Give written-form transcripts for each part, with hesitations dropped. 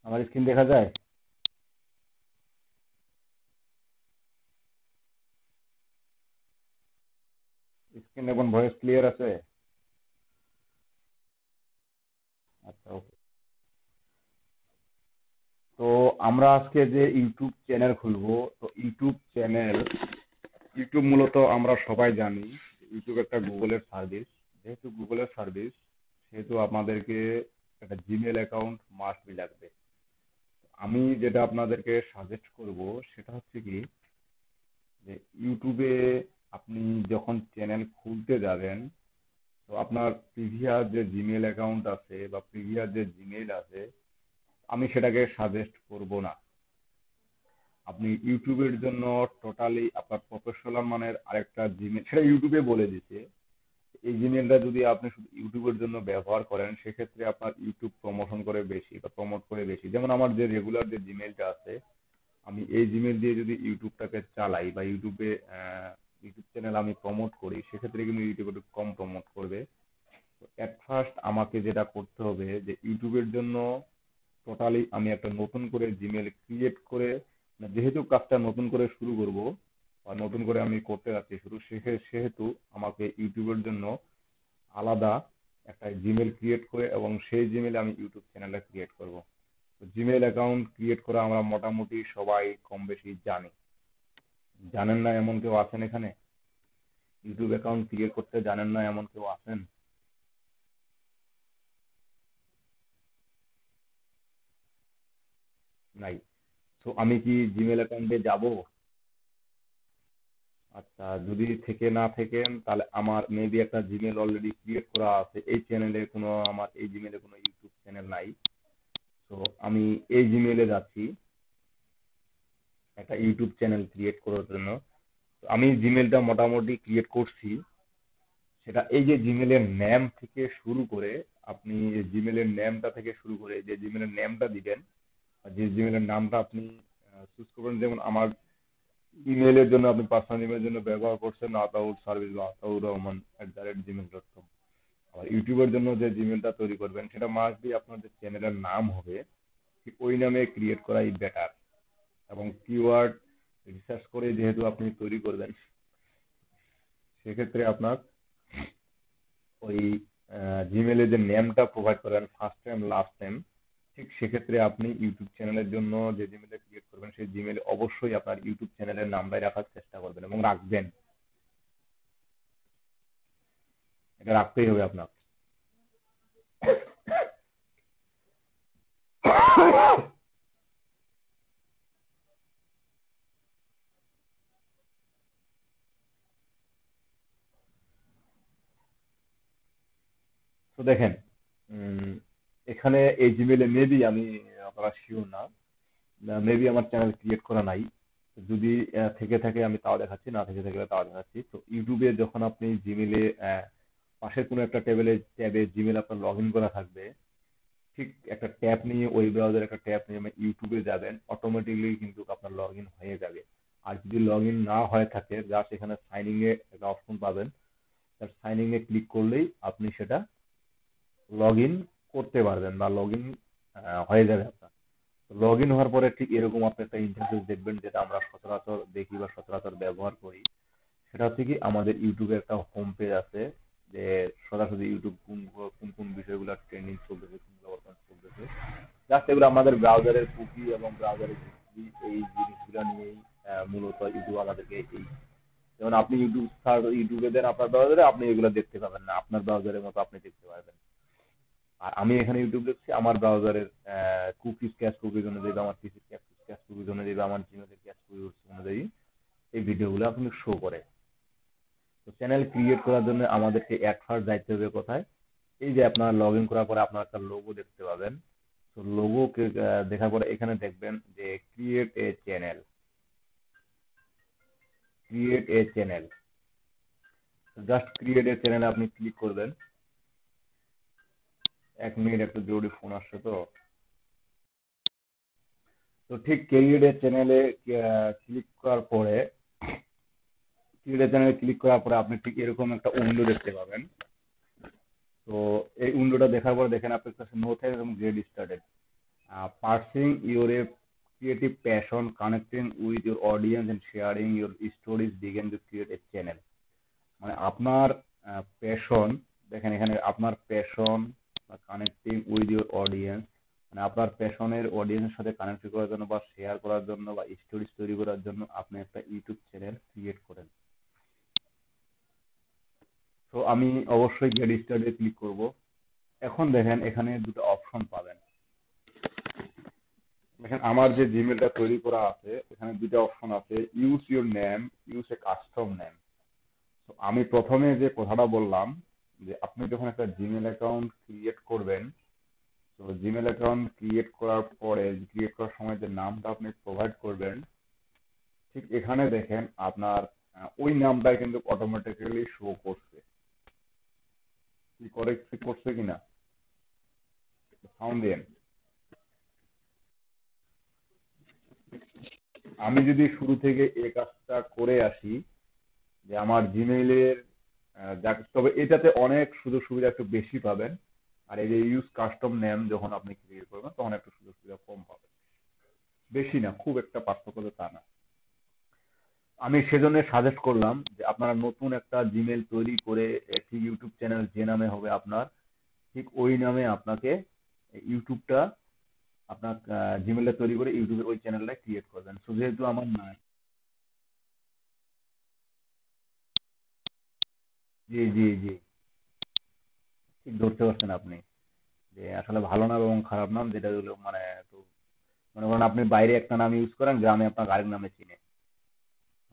আমার স্ক্রিন দেখা যায়? স্ক্রিন এবং ভয়েস ক্লিয়ার আছে? আচ্ছা, ওকে। তো আমরা আজকে যে ইউটিউব চ্যানেল খুলবো, তো ইউটিউব মূলত আমরা সবাই জানি ইউটিউব একটা গুগলের সার্ভিস। যেহেতু গুগলের সার্ভিস, সেহেতু আমাদেরকে একটা জিমেল অ্যাকাউন্ট মাস্ট বি লাগবে। আমি যেটা আপনাদেরকে সাজেস্ট করব সেটা হচ্ছে কি, যে ইউটিউবে আপনি যখন চ্যানেল খুলতে যাবেন, তো আপনার প্রিভিয়াস যে জিমেল অ্যাকাউন্ট আছে বা প্রিভিয়াস যে জিমেল আছে, আমি সেটাকে সাজেস্ট করব না। আপনি ইউটিউবের জন্য টোটালি আপনার প্রফেশনাল মানের আরেকটা জিমেল, সেটা ইউটিউবে বলে দিছে, এই জিমেলটা যদি আপনি শুধু ইউটিউবের জন্য ব্যবহার করেন, সেক্ষেত্রে আপনার ইউটিউব প্রমোশন করে বেশি বা প্রমোট করে বেশি। যেমন আমার যে রেগুলার যে জিমেলটা আছে, আমি এই জিমেল দিয়ে যদি ইউটিউবটাকে চালাই বা ইউটিউব চ্যানেল আমি প্রমোট করি, সেক্ষেত্রে কিন্তু ইউটিউব একটু কম প্রমোট করবে। তো এট ফার্স্ট আমাকে যেটা করতে হবে, যে ইউটিউবের জন্য টোটালি আমি একটা নতুন করে জিমেল ক্রিয়েট করে, মানে যেহেতু কাজটা নতুন করে শুরু করব বা নতুন করে আমি করতে যাচ্ছি শুরু, সেহেতু আমাকে ইউটিউবের জন্য আলাদা একটা জিমেল ক্রিয়েট করে এবং সেই জিমেলে আমি ইউটিউব চ্যানেলটা ক্রিয়েট করব। তো জিমেল অ্যাকাউন্ট ক্রিয়েট করা আমরা মোটামুটি সবাই কম বেশি জানি। জানেন না এমন কেউ আছেন এখানে? ইউটিউব অ্যাকাউন্ট ক্রিয়েট করতে জানেন না এমন কেউ আছেন? নাই। তো আমি কি জিমেল অ্যাকাউন্টে যাব? আচ্ছা, যদি থেকে না থাকেন তাহলে আমার মেবি একটা জিমেল অলরেডি ক্রিয়েট করা আছে। এই জিমেলে কোনো ইউটিউব চ্যানেল নাই। তো আমি এই জিমেলে যাচ্ছি একটা ইউটিউব চ্যানেল ক্রিয়েট করার জন্য। তো আমি জিমেলটা মোটামুটি ক্রিয়েট করছি। সেটা এই যে জিমেলের নেম থেকে শুরু করে, আপনি জিমেলের নেমটা থেকে শুরু করে যে জিমেলের নেমটা দিবেন, আর যে জিমেলের নামটা আপনি চুজ করবেন, যেমন আমার ইমেলের জন্য, আপনি পার্সোনাল ইমেলের জন্য ব্যবহার করছেন আতাউর সার্ভিস বা আতাউর রহমান @gmail.com। আর ইউটিউবের জন্য যে জিমেলটা তৈরি করবেন, সেটা মাস্ট বি আপনার যে চ্যানেলের নাম হবে ঠিক ওই নামে ক্রিয়েট করাই বেটার। এবং কিওয়ার্ড রিসার্চ করে যেহেতু আপনি তৈরি করবেন, সেক্ষেত্রে আপনার ওই জিমেলে যে নেমটা প্রোভাইড করেন, ফার্স্ট টাইম লাস্ট টাইম, ঠিক সেক্ষেত্রে আপনি ইউটিউব চ্যানেলের জন্য যে জিমেলে ক্রিয়েট করবেন, সেই জিমেলে অবশ্যই আপনার ইউটিউব চ্যানেলের নামটাই রাখার চেষ্টা করবেন এবং রাখবেন। এটা রাখতেই হবে আপনার। তো দেখেন, উম, এখানে এই জিমেলে মেবি, আমি আপনারা শিওর না, মেবি আমার চ্যানেল ক্রিয়েট করা নাই। যদি থেকে থাকে আমি তাও দেখাচ্ছি, না থেকে থাকলে তাও দেখাচ্ছি। তো ইউটিউবে যখন আপনি জিমেলে পাশের কোনো একটা ট্যাবে জিমেল আপনার লগ ইন করা থাকবে, ঠিক একটা ট্যাব নিয়ে, ওই ব্রাউজার একটা ট্যাব নিয়ে আপনি ইউটিউবে যাবেন, অটোমেটিকলি কিন্তু আপনার লগ ইন হয়ে যাবে। আর যদি লগ ইন না হয়ে থাকে, জাস্ট এখানে সাইন ইন এ একটা অপশন পাবেন, সাইন ইন এ ক্লিক করলেই আপনি সেটা লগ ইন করতে পারবেন বা লগ ইন হয়ে যাবে আপনার। লগ ইন হওয়ার পরে ঠিক এরকম আপনি একটা ইন্টারফেস দেখবেন, যেটা আমরা সচরাচর দেখি বা সচরাচর ব্যবহার করি। সেটা হচ্ছে কি, আমাদের ইউটিউবে একটা হোম পেজ আছে, যে সরাসরি ইউটিউব কোন কোন কোন বিষয়গুলো ট্রেন্ডিং চলতেছে, কোনগুলো বর্তমানে চলতেছে, জাস্ট এগুলো আমাদের ব্রাউজারের কুকি এবং ব্রাউজারের হিস্ট্রি, এই জিনিসগুলো নিয়েই মূলত ইউটিউব আমাদেরকে এই, যেমন আপনি ইউটিউবে দেন আপনার ব্রাউজারে, আপনি এগুলো দেখতে পাবেন না, আপনার ব্রাউজারের মতো আপনি দেখতে পারবেন। আর আমি এখানে ইউটিউব দেখছি, আমার ব্রাউজারের কুকিজ ক্যাশ কুকিজ অনুযায়ী বা আমার পিসির ক্যাশ কুকিজ অনুযায়ী বা আমার জিমেলের ক্যাশ কুকিজ অনুযায়ী এই ভিডিওগুলো আপনাকে শো করে। তো চ্যানেল ক্রিয়েট করার জন্য আমাদেরকে এট ফার্স্ট যাইতে হবে কোথায়? এই যে আপনার লগ ইন করার পরে আপনার একটা লোগো দেখতে পাবেন। তো লোগো দেখার পরে এখানে দেখবেন যে create a channel. Just create a চ্যানেলে আপনি ক্লিক করবেন। 1 মিনিট, একটা জরুরি ফোন আসছে তো। তো ঠিক ক্রিয়েট এ চ্যানেলে ক্লিক করার পরে, আপনি ঠিক এরকম একটা উইন্ডো দেখতে পাবেন। তো এই উইন্ডোটা দেখার পর দেখেন আপনার কাছে নো থ্যাঙ্কস এবং get started. Pursuing your creative passion, connecting with your audience and sharing your stories begin to create a channel. মানে আপনার প্যাশন, দেখেন এখানে আপনার passion connecting with your audience, মানে আপনার প্যাশনের অডিয়েন্সের সাথে কানেক্ট করার জন্য বা শেয়ার করার জন্য বা স্টোরিজ তৈরি করার জন্য আপনি একটা ইউটিউব চ্যানেল ক্রিয়েট করেন। তো আমি অবশ্যই গেট স্টার্টে ক্লিক করব। এখন দেখেন এখানে দুটো অপশন পাবেন। দেখেন আমার যে জিমেলটা তৈরি করা আছে এখানে দুটো অপশন আছে, use your name, use a custom name. তো আমি প্রথমে যে কথাটা বললাম যে আপনি যখন একটা জিমেল অ্যাকাউন্ট ক্রিয়েট করবেন, তো জিমেল অ্যাকাউন্ট ক্রিয়েট করার পরে ক্রিয়েট করার সময় যে নামটা আপনি প্রোভাইড করবেন, ঠিক এখানে দেখেন আপনার ওই নামটাই কিন্তু অটোমেটিক্যালি শো করছে। কি করেক্ট করছে কিনা সাউন্ড দেন। আমি যদি শুরু থেকে এই কাজটা করে আসি যে আমার জিমেইলের তবে এটাতে অনেক সুযোগ সুবিধা একটু বেশি পাবেন। আর এই যে ইউজ কাস্টম নেম যখন আপনি ক্রিয়েট করবেন তখন একটু সুযোগ সুবিধা কম পাবেন, বেশি না, খুব একটা পার্থক্য তো তা না। আমি সেজন্য সাজেস্ট করলাম যে আপনারা নতুন একটা জিমেল তৈরি করে ঠিক ইউটিউব চ্যানেল যে নামে হবে আপনার, ঠিক ওই নামে আপনাকে ইউটিউবটা আপনার জিমেলটা তৈরি করে ইউটিউবের ওই চ্যানেলটা ক্রিয়েট করবেন। তো যেহেতু আমার না, জি জি জি, ঠিক ধরতে পারছেন আপনি যে আসলে ভালো নাম এবং খারাপ নাম যেটা হলো মানে তো মনে করেন আপনি বাইরে একটা নাম ইউজ করেন, গ্রামে আপনার আরেক নামে চিনে।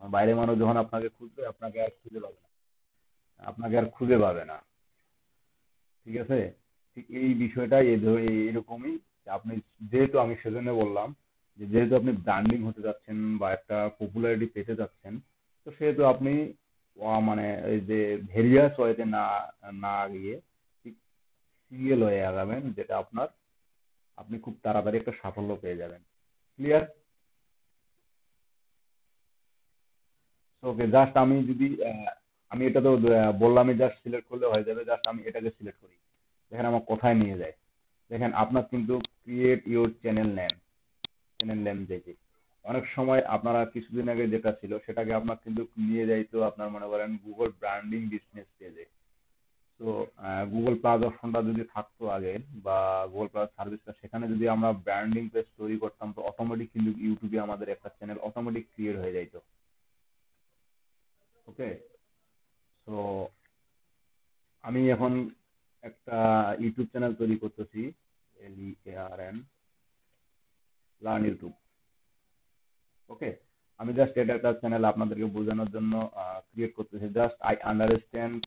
আর বাইরে মানুষ যখন আপনাকে খুঁজবে আপনাকে আর খুঁজে পাবে না, আপনাকে আর খুঁজে পাবে না। ঠিক আছে, ঠিক এই বিষয়টা এরকমই যে আপনি, যেহেতু আমি সেজন্য বললাম যে যেহেতু আপনি ব্র্যান্ডিং হতে যাচ্ছেন বা একটা পপুলারিটি পেতে যাচ্ছেন, তো সেহেতু আপনি মানে এই যে ভেরিয়াস ওয়েতে না না গিয়ে ঠিক সিঙ্গেল হয়ে আগাবেন, যেটা আপনার আপনি খুব তাড়াতাড়ি একটা সাফল্য পেয়ে যাবেন। ক্লিয়ার? ওকে, জাস্ট আমি যদি আমি এটা তো বললামই, জাস্ট সিলেক্ট করলে হয়ে যাবে, জাস্ট আমি এটাকে সিলেক্ট করি, দেখেন আমার কোথায় নিয়ে যায়। দেখেন আপনার কিন্তু create your channel name, channel name যেটি অনেক সময় আপনারা কিছুদিন আগে যেটা ছিল সেটাকে আপনার কিন্তু নিয়ে যাইতো আপনার মনে করেন গুগল ব্র্যান্ডিং বিজনেস পেজে। তো গুগল প্লাস অপশনটা যদি থাকতো আগে বা গুগল প্লাস সার্ভিসটা, সেখানে যদি আমরা ব্র্যান্ডিং পেজ তৈরি করতাম তো অটোমেটিক কিন্তু ইউটিউবে আমাদের একটা চ্যানেল অটোমেটিক ক্রিয়েট হয়ে যাইতো। ওকে, তো আমি এখন একটা ইউটিউব চ্যানেল তৈরি করতেছি, LEARN, লার্ন ইউটিউব। ওকে, আমি জাস্ট এটা একটা চ্যানেল আপনাদেরকে বোঝানোর জন্য ক্রিয়েট করতেছি। Just I understand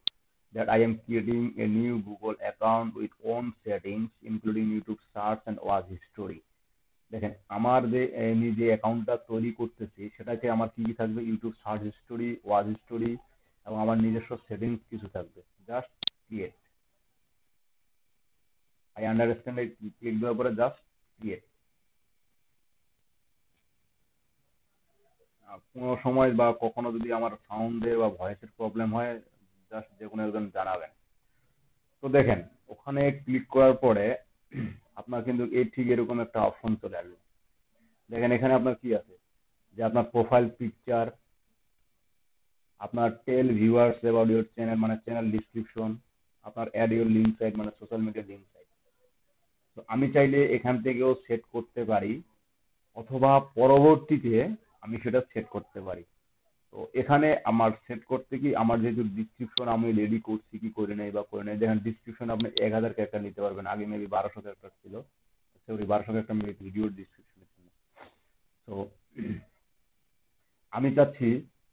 that I am creating a new Google account with own settings including YouTube search and watch history. দেখেন আমার যে নিজে অ্যাকাউন্টটা তৈরি করতেছি সেটাকে আমার কি কি থাকবে, YouTube search history, watch history এবং আমার নিজস্ব সেটিংস কিছু থাকবে। Just create, I understand click দেওয়ার পরে জাস্ট ক্রিয়েট। কোনো সময় বা কখনো যদি আমার সাউন্ডে বা ভয়েসের প্রবলেম হয় জাস্ট যে কোনো একজন জানাবেন। তো দেখেন ওখানে ক্লিক করার পরে আপনার কিন্তু এই ঠিক এরকম একটা অপশন চলে আসবে। দেখেন এখানে আপনার কি আছে, যে আপনার প্রোফাইল পিকচার, আপনার টেল ভিউয়ার্স অ্যাবাউট ইউর চ্যানেল মানে চ্যানেল ডিসক্রিপশন, আপনার অ্যাড ইউর লিঙ্ক সাইট মানে সোশ্যাল মিডিয়া লিঙ্ক সাইট। তো আমি চাইলে এখান থেকেও সেট করতে পারি অথবা পরবর্তীতে আমি সেটা সেট করতে পারি। তো এখানে আমার সেট করতে কি, আমার যেহেতু ডিসক্রিপশন আমি রেডি করছি কি করে নাই বা করে নাই, দেখেন ডিসক্রিপশন আপনি 1000 ক্যারেক্টার নিতে পারবেন, আগে মেবি 1200 ক্যারেক্টার ছিল, সরি 1200 ক্যারেক্টার ভিডিওর ডিসক্রিপশন ছিল। তো আমি চাচ্ছি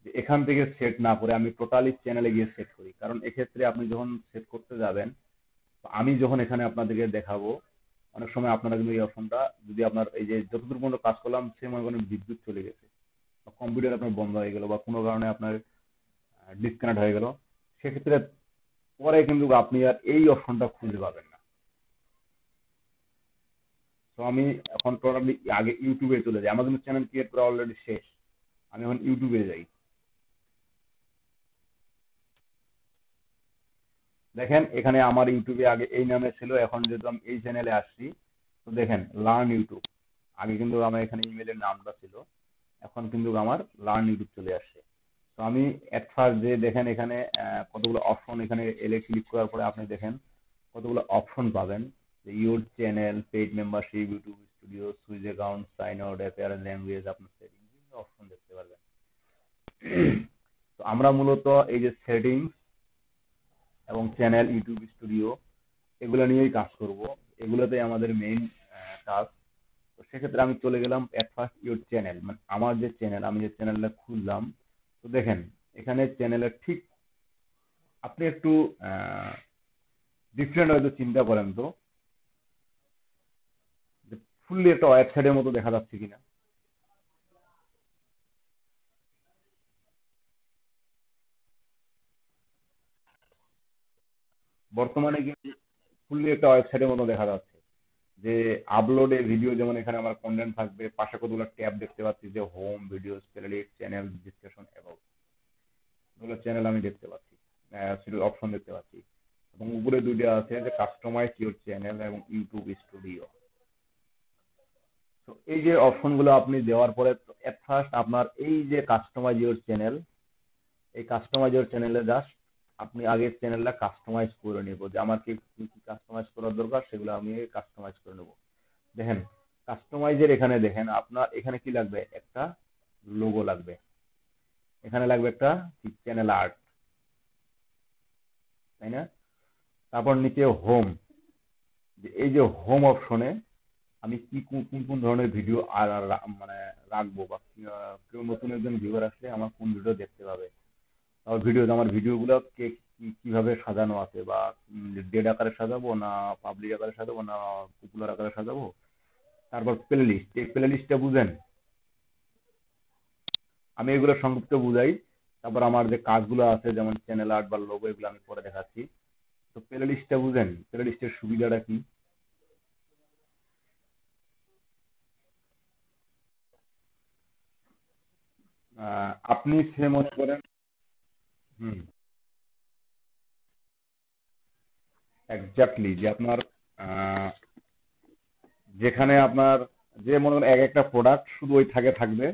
যে এখান থেকে সেট না করে আমি টোটালি চ্যানেলে গিয়ে সেট করি, কারণ এক্ষেত্রে আপনি যখন সেট করতে যাবেন, আমি যখন এখানে আপনাদেরকে দেখাবো, অনেক সময় আপনারা কিন্তু এই অপশনটা যদি আপনার এই যে যতদূর পর্যন্ত কাজ করলাম সে মনে করেন বিদ্যুৎ চলে গেছে বা কম্পিউটার আপনার বন্ধ হয়ে গেল বা কোনো কারণে আপনার ডিসকানেক্ট হয়ে গেল, সেক্ষেত্রে পরে কিন্তু আপনি আর এই অপশনটা খুঁজে পাবেন না। তো আমি এখন টোটালি আগে ইউটিউবে চলে যাই, আমার কিন্তু চ্যানেল ক্রিয়েট করা অলরেডি শেষ, আমি এখন ইউটিউবে যাই। দেখেন এখানে আমার ইউটিউবে আগে এই নামে ছিল, এখন যেহেতু আমি এই চ্যানেলে আসছি তো দেখেন লার্ন ইউটিউব, আগে কিন্তু আমার এখানে ইমেলের নামটা ছিল, এখন কিন্তু আমার লার্ন ইউটিউব চলে আসছে। তো আমি এট ফার্স্ট যে দেখেন এখানে কতগুলো অপশন, এখানে এলে ক্লিক করার পরে আপনি দেখেন কতগুলো অপশন পাবেন, যে your channel, paid membership, YouTube studio, switch account, sign out, appear language, আপনার সেটিং, বিভিন্ন অপশন দেখতে পারবেন। তো আমরা মূলত এই যে সেটিংস এবং চ্যানেল, ইউটিউব স্টুডিও, এগুলো নিয়েই কাজ করব, এগুলোতে আমাদের মেইন কাজ। তো সেক্ষেত্রে আমি চলে গেলাম এট ফার্স্ট ইউর চ্যানেল, মানে আমার যে চ্যানেল, আমি যে চ্যানেলটা খুললাম। তো দেখেন এখানে চ্যানেলের ঠিক আপনি একটু ডিফারেন্ট হয়তো চিন্তা করেন তো, যে ফুললি একটা ওয়েবসাইটের মতো দেখা যাচ্ছে কিনা। বর্তমানে কিন্তু ফুললি একটা ওয়েবসাইটের মতো দেখা যাচ্ছে, যে আপলোডে ভিডিও, যেমন এখানে আমার কন্টেন্ট থাকবে, পাশে কতগুলো ট্যাব দেখতে পাচ্ছি, যে home, videos, playlist, channel, discussion, about, এগুলো চ্যানেল আমি দেখতে পাচ্ছি, অপশন দেখতে পাচ্ছি। এবং উপরে দুইটা আছে, যে কাস্টমাইজ ইউর চ্যানেল এবং ইউটিউব স্টুডিও। তো এই যে অপশনগুলো আপনি দেওয়ার পরে, এট ফার্স্ট আপনার এই যে কাস্টমাইজ ইউর চ্যানেল, এই কাস্টমাইজ ইউর চ্যানেলে জাস্ট আপনি আগে চ্যানেলটা কাস্টমাইজ করে নেব, যে আমার কি কি কাস্টমাইজ করার দরকার সেগুলো আমি কাস্টমাইজ করে নেব। দেখেন কাস্টমাইজের এখানে দেখেন আপনার এখানে কি লাগবে, একটা লোগো লাগবে, এখানে লাগবে একটা চ্যানেল আর্ট, তাই না? তারপর নিচে হোম, যে এই যে হোম অপশনে আমি কি কোন কোন কোন ধরনের ভিডিও মানে রাখবো, বা কেউ নতুন একজন ভিউয়ার আসলে আমার কোন ভিডিও দেখতে পাবে, আমার ভিডিওগুলো কিভাবে সাজানো আছে, বা ডেড আকারে সাজাবো না পাবলিক আকারে সাজাবো না পপুলার আকারে সাজাবো। তারপর প্লে লিস্ট, এই প্লে লিস্টটা বুঝেন, আমি এগুলো সংক্ষিপ্ত বুঝাই। তারপর আমার যে কাজগুলো আছে, যেমন চ্যানেল আর্ট বা লোগো, এগুলো আমি পরে দেখাচ্ছি। তো প্লে লিস্টটা বুঝেন, প্লে লিস্টের সুবিধাটা কি? আপনি সে মনে করেন, হুম, এক্স্যাক্টলি, যে আপনার আহ, যেখানে আপনার, যে মনে করেন এক একটা প্রোডাক্ট শুধু ওই থাকবে,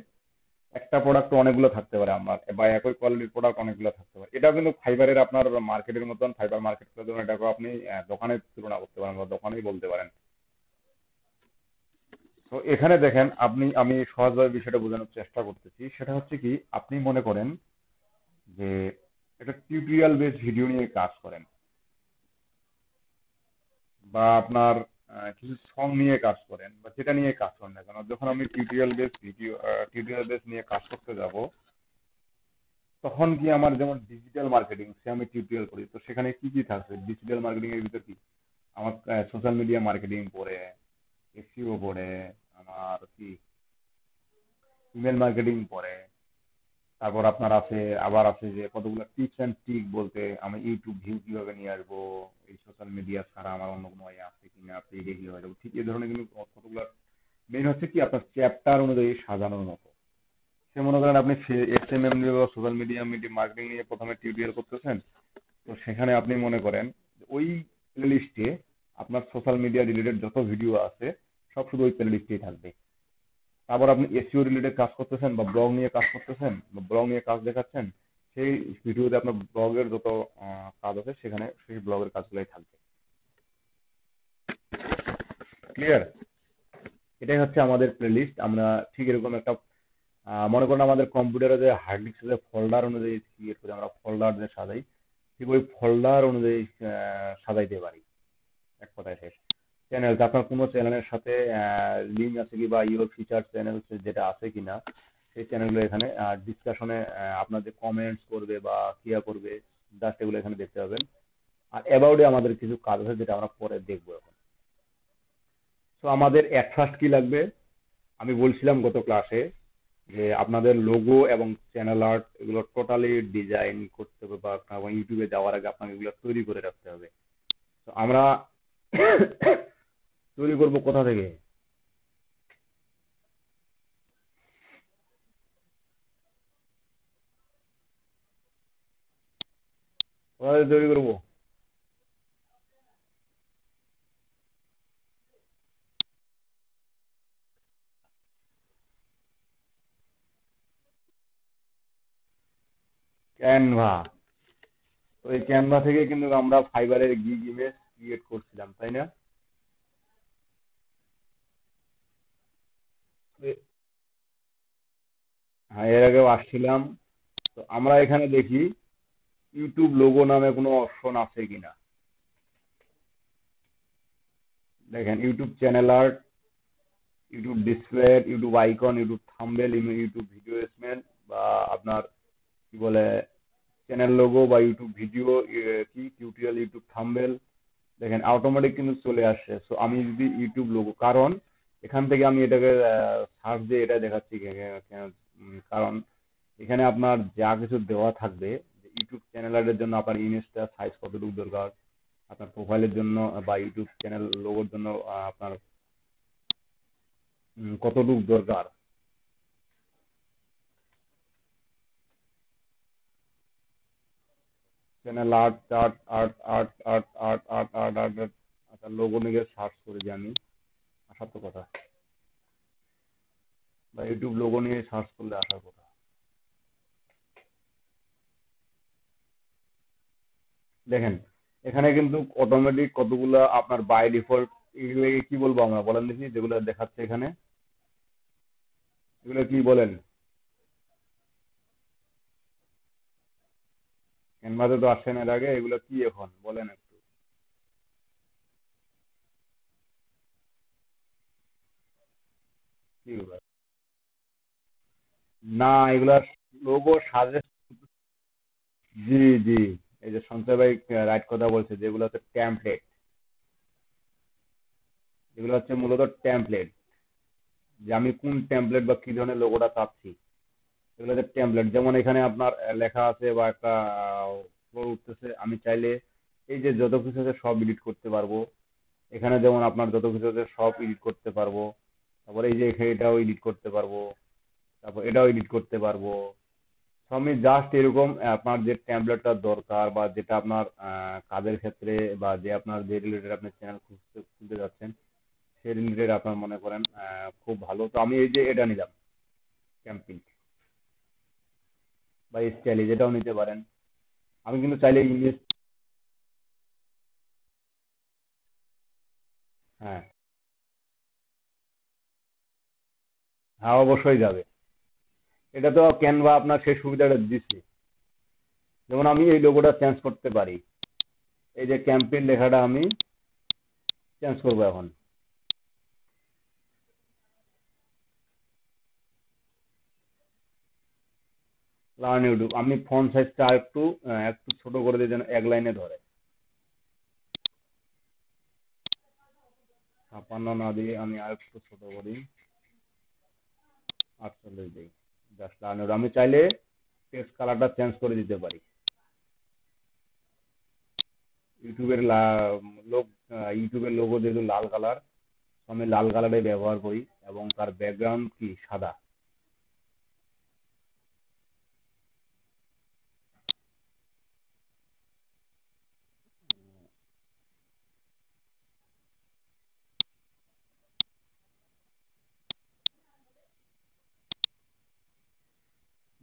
একটা প্রোডাক্ট অনেকগুলো থাকতে পারে আমার, বা একই কোয়ালিটির প্রোডাক্ট অনেকগুলো থাকতে পারে। এটা কিন্তু ফাইবারের আপনার মার্কেটের মতন, ফাইবার মার্কেট করে দেবেন, এটাকে আপনি দোকানের তুলনা করতে পারেন, বা দোকানেই বলতে পারেন। তো এখানে দেখেন আমি সহজভাবে বিষয়টা বোঝানোর চেষ্টা করতেছি, সেটা হচ্ছে কি, আপনি মনে করেন যে একটা টিউটোরিয়াল বেস ভিডিও নিয়ে কাজ করেন, বা আপনার কিছু সং নিয়ে কাজ করেন, বা যেটা নিয়ে কাজ করেন না কেন, যখন আমি টিউটোরিয়াল বেস নিয়ে কাজ করতে যাব, তখন কি আমার যেমন ডিজিটাল মার্কেটিং, সে আমি টিউটোরিয়াল করি, তো সেখানে কি কি থাকছে ডিজিটাল মার্কেটিং এর ভিতর কি, আমার সোশ্যাল মিডিয়া মার্কেটিং পড়ে, এসইও পড়ে, আমার কি ইমেল মার্কেটিং পড়ে, তারপর আপনার আছে, আবার আছে যে কতগুলো টিপস এন্ড ট্রিক, বলতে আমি ইউটিউব ভিউ কিভাবে নিয়ে আসবো, এই সোশ্যাল মিডিয়া ছাড়া আমার অন্য কোনো ওয়ে আছে কিনা, পেজে কিভাবে যাবো, ঠিক এই ধরনের কিন্তু কতগুলো। মেইন হচ্ছে কি, আপনার চ্যাপ্টার অনুযায়ী সাজানোর মতো। সে মনে করেন আপনি এসএমএম নিয়ে বা সোশ্যাল মিডিয়া মার্কেটিং নিয়ে প্রথমে টিউটোরিয়াল করতেছেন, তো সেখানে আপনি মনে করেন ওই প্লেলিস্টে আপনার সোশ্যাল মিডিয়া রিলেটেড যত ভিডিও আছে, সব শুধু ওই প্লেলিস্টেই থাকবে। তারপর আপনি এসইও রিলেটেড কাজ করতেছেন, বা ব্লগ নিয়ে কাজ করতেছেন, বা ব্লগ নিয়ে কাজ দেখাচ্ছেন, সেই ভিডিওতে আপনার ব্লগের যত কাজ আছে, সেখানে সেই ব্লগের কাজগুলাই থাকবে। ক্লিয়ার? এটাই হচ্ছে আমাদের প্লেলিস্ট। আমরা ঠিক এরকম একটা মনে করেন আমাদের কম্পিউটারে যে হার্ড ডিস্কে যে ফোল্ডার অনুযায়ী ক্রিয়েট করে আমরা ফোল্ডার যে সাজাই, ঠিক ওই ফোল্ডার অনুযায়ী সাজাইতে পারি। এক কথায় শেষ। চ্যানেল, আপনার কোনো চ্যানেলের সাথে লিঙ্ক আছে কি, বা ইউর ফিচার চ্যানেল যেটা আছে কিনা, সেই চ্যানেলগুলো এখানে ডিসকাশনে আপনার যে কমেন্টস করবে বা ক্রিয়া করবে, জাস্ট এগুলো এখানে দেখতে পাবেন। আর অ্যাবাউটে আমাদের কিছু কাজ আছে, যেটা আমরা পরে দেখবো এখন। তো আমাদের এট ফার্স্ট কি লাগবে, আমি বলছিলাম গত ক্লাসে, যে আপনাদের লোগো এবং চ্যানেল আর্ট এগুলো টোটালি ডিজাইন করতে হবে, বা ইউটিউবে যাওয়ার আগে আপনাকে এগুলো তৈরি করে রাখতে হবে। তো আমরা তৈরি করব কোথা থেকে? কোথা থেকে তৈরি করবো? ক্যানভা। তো এই ক্যানভা থেকে কিন্তু আমরা ফাইবারের গিগ ইমেজ ক্রিয়েট করছিলাম, তাই না? হ্যাঁ, এর আগেও আসছিলাম। তো আমরা এখানে দেখি ইউটিউব লোগো নামে কোনো অপশন আছে কিনা। দেখেন, YouTube channel art, YouTube display, YouTube icon, YouTube thumbnail, YouTube video placement, বা আপনার কি বলে চ্যানেল লোগো বা ইউটিউব ভিডিও, কি টিউটোরিয়াল, ইউটিউব থাম্বনেল। দেখেন অটোমেটিক কিন্তু চলে আসছে। সো আমি যদি ইউটিউব লোগো, কারণ এখান থেকে আমি এটাকে সার্চ দিয়ে এটা দেখাচ্ছি কারণ এখানে আপনার যা কিছু দেওয়া থাকবে, যে ইউটিউব চ্যানেলের জন্য আপনার ইমেজটা সাইজ কতটুকু দরকার, আপনার প্রোফাইলের জন্য বা ইউটিউব চ্যানেল লোগোর জন্য আপনার কতটুকু দরকার। Channel art, art, art, art, art, art, art, art, art, art. আচ্ছা, লোগো নিয়ে সার্চ করে যে আমি, আসার তো কথা, বা ইউটিউব লোগো নিয়ে সার্চ করলে আসার কথা। দেখেন, এখানে কিন্তু অটোমেটিক কতগুলো আপনার বাই ডিফল্ট, এগুলোকে কি বলবো আমরা, বলেন দেখি, যেগুলো দেখাচ্ছে এখানে, এগুলো কি বলেন? ক্যানভাসে তো আসছেন এর আগে, এগুলো কি এখন বলেন একটু। কি এগুলো? না, এগুলা লোগো সাজেস্ট। জি, জি। এই যে সঞ্চয় ভাই রাইট কথা বলছে, যেগুলো হচ্ছে টেমপ্লেট, এগুলো হচ্ছে মূলত টেমপ্লেট, যে আমি কোন টেমপ্লেট বা কি ধরনের লোগোটা চাচ্ছি, এগুলো হচ্ছে টেমপ্লেট। যেমন এখানে আপনার লেখা আছে বা একটা ফ্লো উঠতেছে, আমি চাইলে এই যে যত কিছু আছে সব এডিট করতে পারবো। এখানে যেমন আপনার যত কিছু আছে সব এডিট করতে পারবো। তারপরে এই যে এখানে এটাও এডিট করতে পারবো, তারপর এটাও এডিট করতে পারবো। তো আমি জাস্ট এরকম আপনার যে ট্যাবলেটটা দরকার বা যেটা আপনার কাজের ক্ষেত্রে, বা যে আপনার যে রিলেটেড আপনি চ্যানেল খুলতে যাচ্ছেন, সেই রিলেটেড আপনার মনে করেন খুব ভালো। তো আমি এই যে এটা নিলাম, ক্যাম্পিং বা স্টাইলি, যেটাও নিতে পারেন। আমি কিন্তু চাইলে ইংলিশ। হ্যাঁ, হ্যাঁ, অবশ্যই যাবে। এটা তো ক্যানভা আপনার সেই সুবিধাটা দিচ্ছে। যেমন আমি এই লোগোটা চেঞ্জ করতে পারি, এই যে ক্যাম্পেইন লেখাটা আমি চেঞ্জ করবো এখন। লার্ন ইউটিউব, আমি ফন্ট সাইজটা একটু একটু ছোট করে দিই যেন এক লাইনে ধরে। 56 না দিয়ে আমি আর একটু ছোট করি, 48 দিই। জাস্ট লার্ন ইউটিউব, আমি চাইলে টেক্সট কালারটা চেঞ্জ করে দিতে পারি। ইউটিউবের লোক ইউটিউবের লোগো যেহেতু লাল কালার, আমি লাল কালারে ব্যবহার করি, এবং তার ব্যাকগ্রাউন্ড কি সাদা।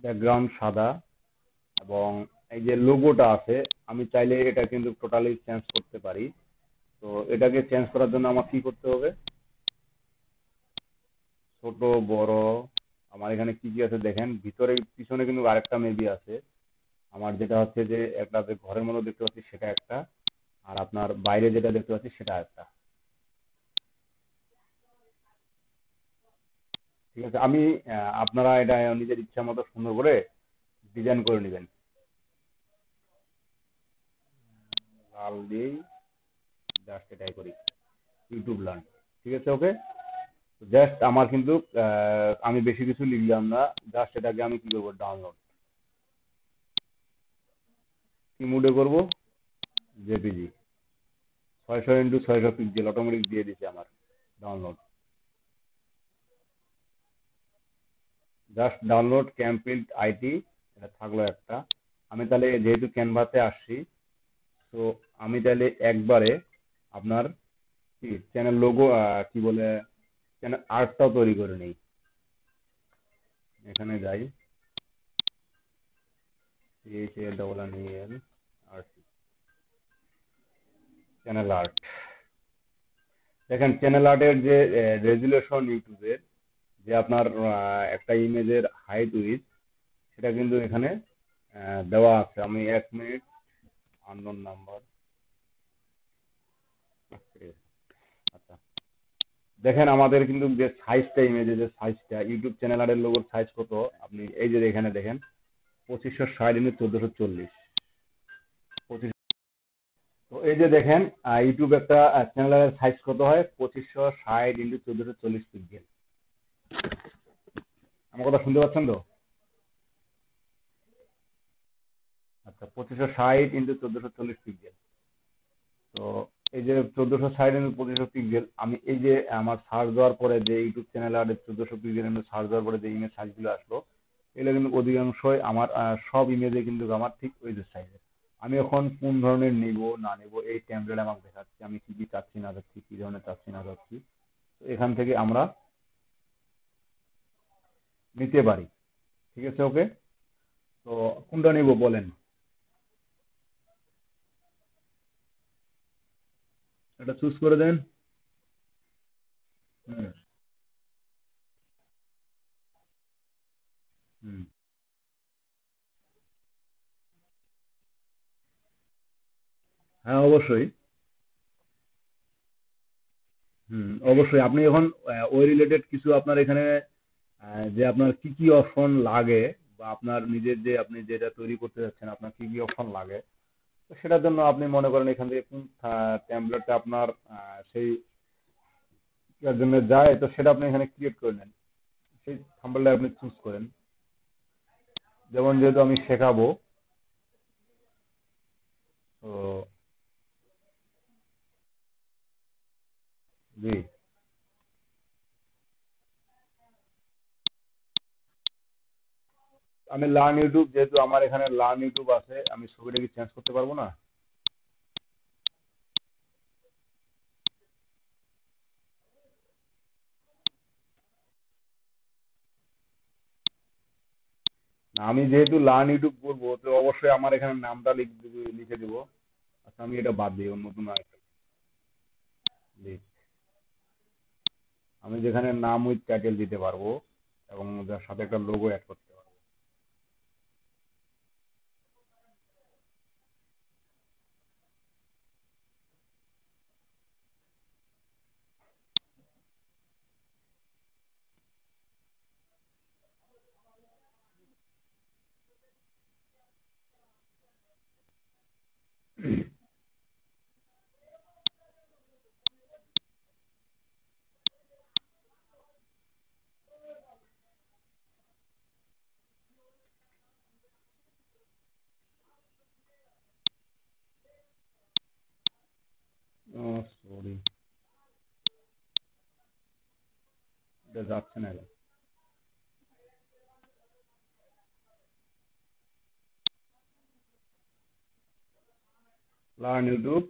ব্যাকগ্রাউন্ড সাদা, এবং এই যে লোগোটা আছে, আমি চাইলে এটা কিন্তু টোটালি চেঞ্জ করতে পারি। তো এটাকে চেঞ্জ করার জন্য আমার কি করতে হবে? ছোট, বড়, আমার এখানে কি কি আছে দেখেন, ভিতরে পিছনে কিন্তু আরেকটা মেবি আছে। আমার যেটা হচ্ছে যে একটা যে ঘরের মধ্যে দেখতে পাচ্ছি সেটা একটা, আর আপনার বাইরে যেটা দেখতে পাচ্ছি সেটা একটা। ঠিক আছে, আমি আপনারা এটা নিজের ইচ্ছা মতো সুন্দর করে ডিজাইন করে নেবেন। লাল দিয়েই জাস্ট এটাই করি, ইউটিউব লার্ন। ঠিক আছে, ওকে। জাস্ট আমার কিন্তু আমি বেশি কিছু লিখলাম না, জাস্ট এটাকে আমি কি করবো, ডাউনলোড। কি মুডে করব? জেপিজি। 600x600 পিক্সেল অটোমেটিক দিয়ে দিছে আমার ডাউনলোড। জাস্ট ডাউনলোড ক্যাম্পিল্ড আইটি, এটা থাকলো একটা। আমি তাহলে যেহেতু ক্যানভাসে আসছি, তো আমি তাহলে একবারে আপনার কি চ্যানেল লোগো, কি বলে, চ্যানেল আর্টটাও তৈরি করে নেই। এখানে যাই, CHANNEL আর্ট, চ্যানেল আর্ট। দেখেন চ্যানেল আর্টের যে রেজুলেশন ইউটিউবের, যে আপনার একটা ইমেজের হাইট উইথ, সেটা কিন্তু এখানে দেওয়া আছে। আমি 1 মিনিট, আননোন নাম্বার। আচ্ছা, দেখেন আমাদের কিন্তু যে সাইজটা, ইমেজের যে সাইজটা, ইউটিউব চ্যানেল আর্টের লোগোর সাইজ কত, আপনি এই যে এখানে দেখেন 2560 x 1440। তো এই যে দেখেন ইউটিউব একটা চ্যানেলের সাইজ কত হয়, 2560 x 1440 পিক্সেল। আমার কথা শুনতে পাচ্ছেন তো? আচ্ছা, 2560 x 1440 পিক্সেল। তো এই যে 1460 x 2500 পিক্সেল, আমি এই যে আমার সার্চ দেওয়ার পরে যে ইউটিউব চ্যানেল আর 1400 পিক্সেল সার্চ দেওয়ার পরে যে ইমেজ সাইজগুলো আসলো, এগুলো কিন্তু অধিকাংশই আমার সব ইমেজে কিন্তু আমার ঠিক ওই যে সাইজের। আমি এখন কোন ধরনের নিব না নিব এই টেমপ্লেট আমাকে দেখাচ্ছে, আমি কি কি চাচ্ছি না চাচ্ছি, কি ধরনের চাচ্ছি না চাচ্ছি। তো এখান থেকে আমরা নিতে পারি। ঠিক আছে, ওকে। তো কোনটা নিব বলেন, এটা চুজ করে দেন। হুম। হুম। হ্যাঁ, অবশ্যই। হুম, অবশ্যই। আপনি এখন ওই রিলেটেড কিছু আপনার এখানে যে আপনার কি কি অপশন লাগে, বা আপনার নিজের যে আপনি যেটা তৈরি করতে যাচ্ছেন আপনার কি কি অপশন লাগে, তো সেটার জন্য আপনি মনে করেন এখান থেকে কোন টেমপ্লেটটা আপনার সেই ইয়ার জন্য যায়, তো সেটা আপনি এখানে ক্রিয়েট করে নেন। সেই থাম্বনেলটা আপনি চুজ করেন। যেমন যেহেতু আমি শেখাবো, তো জি, আমি লার্ন ইউটিউব, যেহেতু আমার এখানে লার্ন ইউটিউব আছে, আমি ছবিটা কি চেঞ্জ করতে পারবো না? না, আমি যেহেতু লার্ন ইউটিউব করবো, তো অবশ্যই আমার এখানে নামটা লিখে দিব। আচ্ছা, আমি এটা বাদ দিই, অন্য নতুন আরেকটা লিখ। আমি যেখানে নাম উইথ টাইটেল দিতে পারবো, এবং যার সাথে একটা লোগো অ্যাড করতে পারবো। সরি, এটা যাচ্ছে না এটা। লার্ন ইউটিউব,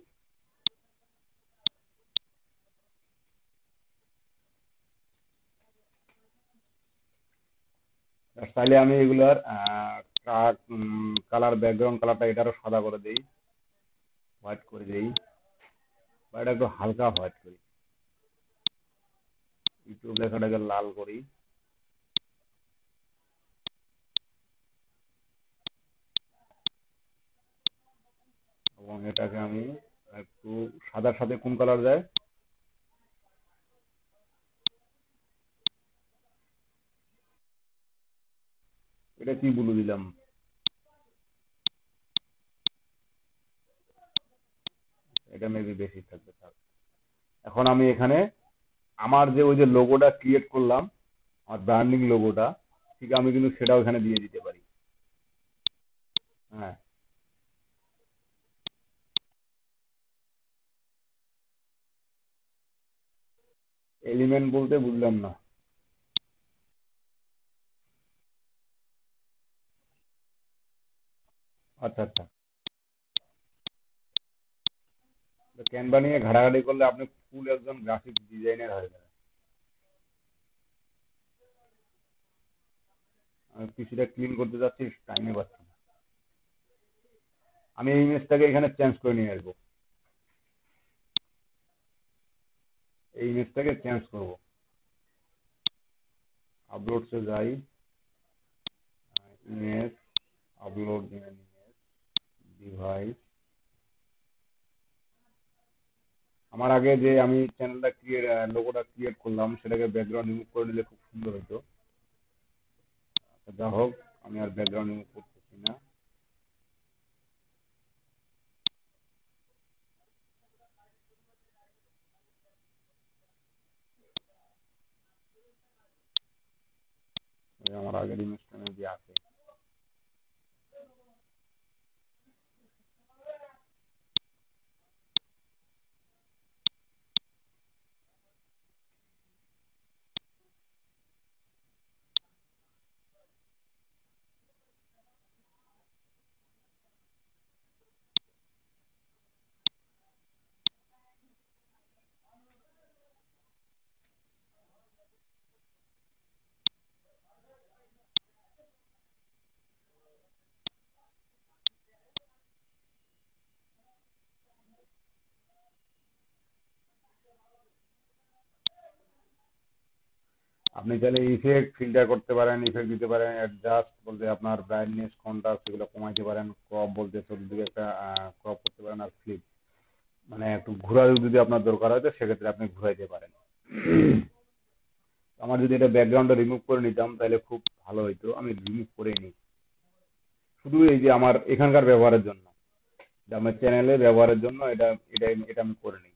চাইলে আমি এগুলার কালার, ব্যাকগ্রাউন্ড কালারটা এটারও সাদা করে দেই, হোয়াইট করে দেই, বা এটা একটু হালকা হোয়াইট করি। ইউটিউব লেখাটাকে লাল করি, এবং এটাকে আমি একটু সাদার সাথে কোন কালার যায়, এটা কি ব্লু দিলাম। এটা মেবি বেশি থাকবে, থাক। এখন আমি এখানে আমার যে ওই যে লোগোটা ক্রিয়েট করলাম, আমার ব্র্যান্ডিং লোগোটা, ঠিক আমি কিন্তু সেটাও এখানে দিয়ে দিতে পারি। হ্যাঁ। এলিমেন্ট বলতে বুঝলাম না। আচ্ছা, আচ্ছা। তো ক্যানভা নিয়ে ঘাটাঘাটি করলে আপনি ফুল একজন গ্রাফিক ডিজাইনার হয়ে যাবেন। আমি পিসিটা ক্লিন করতে যাচ্ছি, টাইমে পাচ্ছি না। আমি এই ইমেজটাকে এখানে চেঞ্জ করে নিয়ে আসবো, এই ইমেজটাকে চেঞ্জ করব। আপলোডসে যাই, ইমেজ, আপলোড ইমেজ, ডিভাইস। আমার আগে যে আমি চ্যানেলটা লোগোটা ক্রিয়েট করলাম সেটাকে ব্যাকগ্রাউন্ড রিমুভ করে নিলে খুব সুন্দর হতো। যা হোক, আমি আর ব্যাকগ্রাউন্ড রিমুভ করতেছি না। আমার আগের ইমেজটা যে আছে। আপনি চাইলে ইফেক্ট ফিল্টার করতে পারেন, ইফেক্ট দিতে পারেন, অ্যাডজাস্ট বলতে আপনার ব্রাইটনেস, কন্ট্রাস্ট সেগুলো কমাইতে পারেন, ক্রপ বলতে চতুর্দিকে একটা ক্রপ করতে পারেন, আর ফ্লিপ মানে একটু ঘোরার যদি আপনার দরকার হয় তো সেক্ষেত্রে আপনি ঘুরাইতে পারেন। আমার যদি এটা ব্যাকগ্রাউন্ডটা রিমুভ করে নিতাম তাহলে খুব ভালো হইতো, আমি রিমুভ করে নিই শুধু এই যে আমার এখানকার ব্যবহারের জন্য, যে আমার চ্যানেলে ব্যবহারের জন্য এটা আমি করে নিই।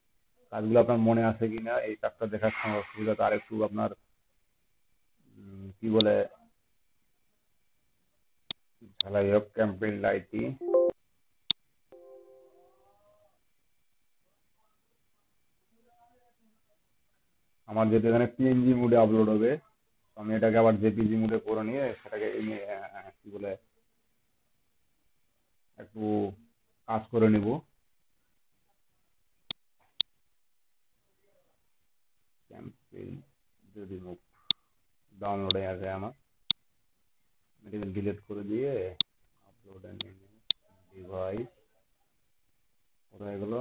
কাজগুলো আপনার মনে আছে কিনা এই কাজটা দেখার সময় অসুবিধা, আর একটু আপনার কি বলে, ঢালাই হোক ক্যাম্পেইন লাইটি। আমার যেহেতু এখানে পিএনজি মোডে আপলোড হবে, তো আমি এটাকে আবার জেপিজি মোডে করে নিয়ে সেটাকে কি বলে একটু কাজ করে নিব। ক্যাম্পেইন যদি মুভ ডাউনলোডে আছে আমার, এটাকে ডিলিট করে দিয়ে আপলোড ডিভাইস কোথায় গেল,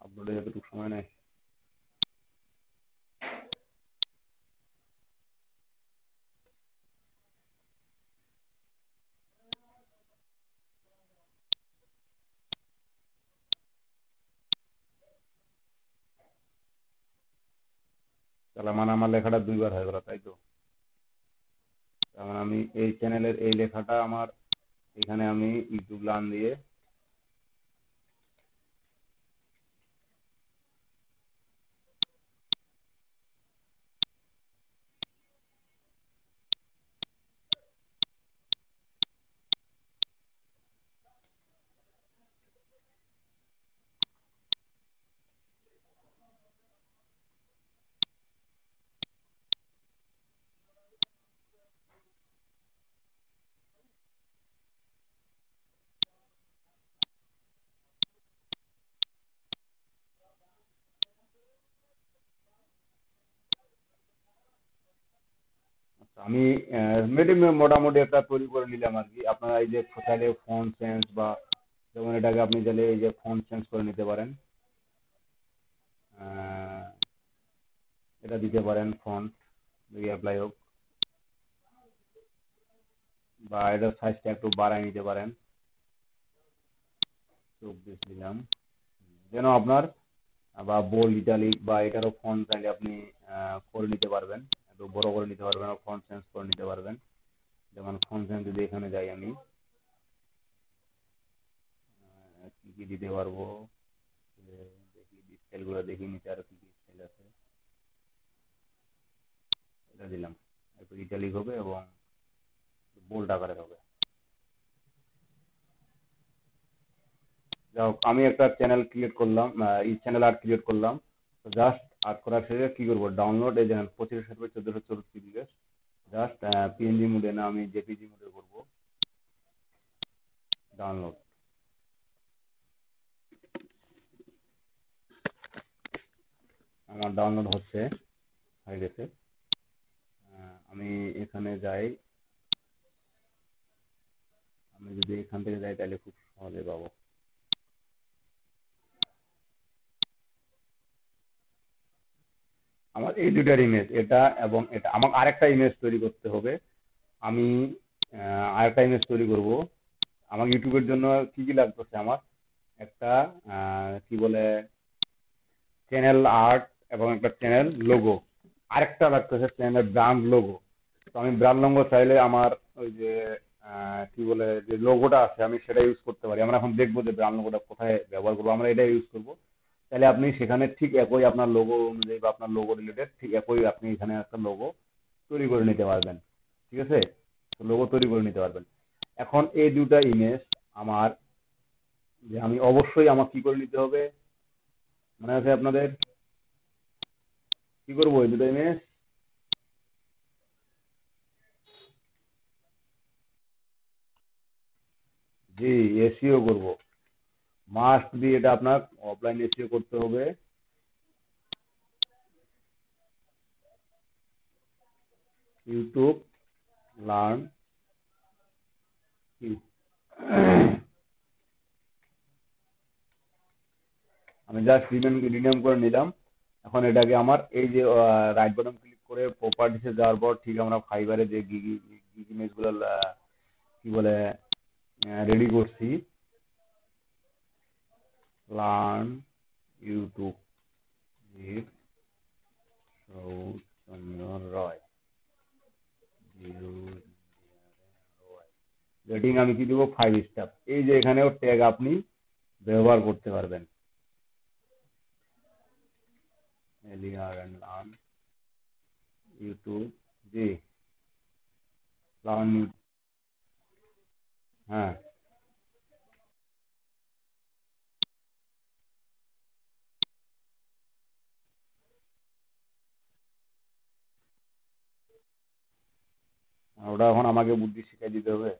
আপলোডে যতটুকু সময় নেয়। তাহলে মানে আমার লেখাটা দুইবার হয়ে গেল, তাই তো? তার মানে আমি এই চ্যানেলের এই লেখাটা আমার এখানে আমি ইউটিউব লান দিয়ে আমি মোটামুটি একটা তৈরি করে নিলাম আর কি। আপনারা এই যে চাইলে ফন্ট চেঞ্জ বা যেমন এটাকে আপনি চাইলে এই যে ফন্ট চেঞ্জ করে নিতে পারেন, আহ, এটা দিতে পারেন ফন্ট যদি অ্যাপ্লাই হোক, বা এটার সাইজটা একটু বাড়ায় নিতে পারেন, 24 দিলাম যেন আপনার, বা বোল্ড ইটালিক বা এটারও ফন্ট চাইলে আপনি করে নিতে পারবেন, একটু বড় করে নিতে পারবেন, ফন্ট চেঞ্জ করে নিতে পারবেন। যেমন ফন্ট চেঞ্জ যদি এখানে যাই আমি, কি কি দিতে পারবো, দেখি স্টাইলগুলো দেখি নিচে আরো কি কি স্টাইল আছে। এটা দিলাম, একটু ইটালিক হবে এবং বোল্ড আকারের হবে। যাই হোক, আমি একটা চ্যানেল ক্রিয়েট করলাম, এই চ্যানেল আর্ট ক্রিয়েট করলাম। তো জাস্ট আর্ট করার শেষে কি করবো, ডাউনলোড এই যেমন 25/1434 জাস্ট পিএনজি মোডে না, আমি জেপিজি মোডে করবো ডাউনলোড। আমার ডাউনলোড হয়ে গেছে। আমি এখানে যাই, আমি যদি এখান থেকে যাই তাহলে খুব সহজে পাবো। আমার এই দুটার ইমেজ, এটা এবং এটা, আমাকে আরেকটা ইমেজ তৈরি করতে হবে। আমি আরেকটা ইমেজ তৈরি করব। আমার ইউটিউবের জন্য কি কি লাগতেছে, আমার একটা কি বলে চ্যানেল আর্ট এবং একটা চ্যানেল লোগো, আরেকটা লাগতেছে চ্যানেল ব্র্যান্ড লোগো। তো আমি ব্র্যান্ড লোগো চাইলে আমার ওই যে কি বলে যে লোগোটা আছে আমি সেটা ইউজ করতে পারি। আমরা এখন দেখবো যে ব্র্যান্ড লোগোটা কোথায় ব্যবহার করবো, আমরা এটা ইউজ করবো। তাহলে আপনি সেখানে ঠিক একই আপনার লোগো অনুযায়ী বা আপনার লোগো রিলেটেড ঠিক একই আপনি এখানে একটা লোগো তৈরি করে নিতে পারবেন। ঠিক আছে, লোগো তৈরি করে নিতে পারবেন। এখন এই দুটা ইমেজ আমার, যে আমি অবশ্যই আমার কি করে নিতে হবে, মনে আছে আপনাদের? কি করবো এই দুটো ইমেজ? জি, এসইও করব। মাস্ট বি, এটা আপনার অফলাইন এসইও করতে হবে। ইউটিউব লার্ন কি, আমি জাস্ট রিনেম করে নিলাম। এখন এটাকে আমার এই যে রাইট বাটন ক্লিক করে প্রপার্টিসে যাওয়ার পর ঠিক আমরা ফাইবারে যে গিগ ইমেজ গুলো কি বলে রেডি করছি, লার্ন ইউটিউব উইথ সৌজন্য রয়, রেটিং আমি কি দিব, 5 স্টার। এই যে এখানেও ট্যাগ আপনি ব্যবহার করতে পারবেন, এলিয়ার এন্ড লার্ন ইউটিউব। জি, লার্ন, হ্যাঁ। ওটা এখন আমাকে বুদ্ধি শিখাই দিতে হবে।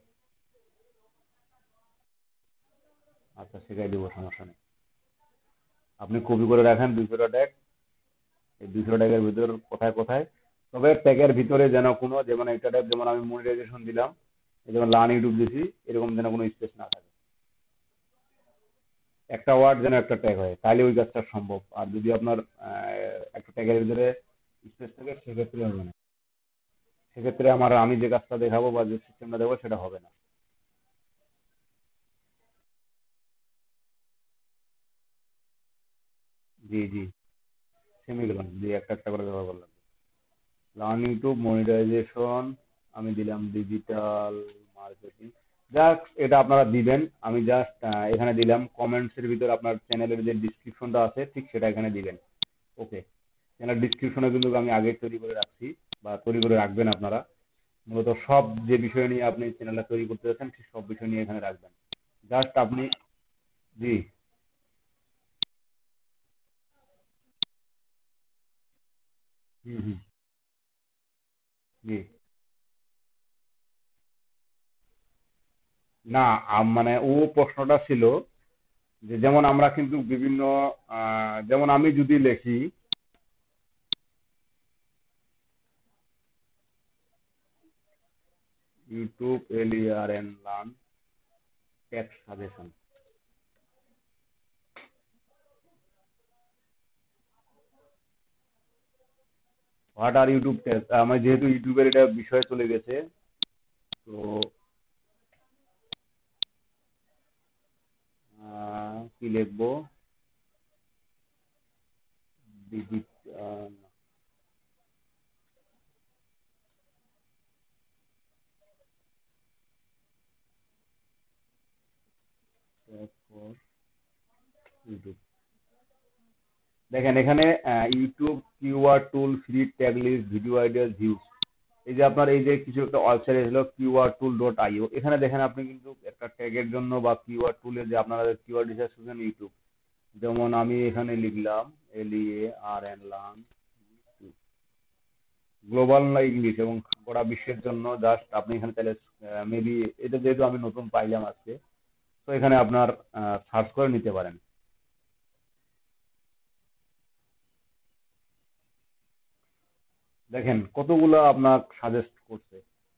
আচ্ছা, শিখাই দিব, সমস্যা নেই। আপনি কপি করে রাখেন 200টা ট্যাগ। এই 200 ট্যাগের ভিতর কোথায় কোথায়, তবে ট্যাগের ভিতরে যেন কোনো, যেমন একটা ট্যাগ যেমন আমি মনিটাইজেশন দিলাম, এই যেমন লার্ন ইউটিউব দিছি, এরকম যেন কোনো স্পেস না থাকে। একটা ওয়ার্ড যেন একটা ট্যাগ হয়, তাহলে ওই কাজটা সম্ভব। আর যদি আপনার একটা ট্যাগের ভিতরে স্পেস থাকে সেক্ষেত্রে হবে না। সেক্ষেত্রে আমি যে কাজটা দেখাবো বা যে সিস্টেমটা দেবো সেটা হবে না। জি জি, সেমিকোলন, জি, একটা একটা করে ব্যবহার করলাম। লার্ন ইউটিউব মনিটাইজেশন, আমি দিলাম ডিজিটাল মার্কেটিং। জাস্ট এটা আপনারা দিবেন, আমি জাস্ট এখানে দিলাম কমেন্টস এর ভিতর আপনার চ্যানেলের যে ডিসক্রিপশনটা আছে ঠিক সেটা এখানে দিবেন। ওকে, চ্যানেল ডিসক্রিপশনে কিন্তু আমি আগে তৈরি করে রাখছি বা তৈরি করে রাখবেন আপনারা। মূলত সব যে বিষয় নিয়ে আপনি চ্যানেলটা তৈরি করতে যাচ্ছেন ঠিক সব বিষয় নিয়ে এখানে রাখবেন। জাস্ট আপনি, জি, হুম হুম, জি, না, মানে ও প্রশ্নটা ছিল যে যেমন আমরা কিন্তু বিভিন্ন যেমন আমি যদি লিখি ইউটিউব এলিয়ার and learn text suggestion, what are YouTube text, আমার যেহেতু ইউটিউবের এটা বিষয়ে চলে গেছে, তো কি লিখবো, ডিজিটাল, ফর ইউটিউব। দেখেন এখানে YouTube keyword tool free tag list video idea views, এই যে আপনার এই যে কিছু একটা ওয়েবসাইট এলো কিওয়ার্ড টুল ডট আইও, এখানে দেখেন আপনি কিন্তু একটা ট্যাগের জন্য বা কিওয়ার্ড টুলের যে আপনারা কিওয়ার্ড রিসার্চ করছেন ইউটিউব, যেমন আমি এখানে লিখলাম এলিএআরএন লার্ন গ্লোবাল না ইংলিশ এবং গোটা বিশ্বের জন্য, জাস্ট আপনি এখানে তাহলে মেবি এটা যেহেতু আমি নতুন পাইলাম আজকে, তো এখানে আপনার সার্চ করে নিতে পারেন। দেখেন কতগুলো আপনার সাজেস্ট করছে,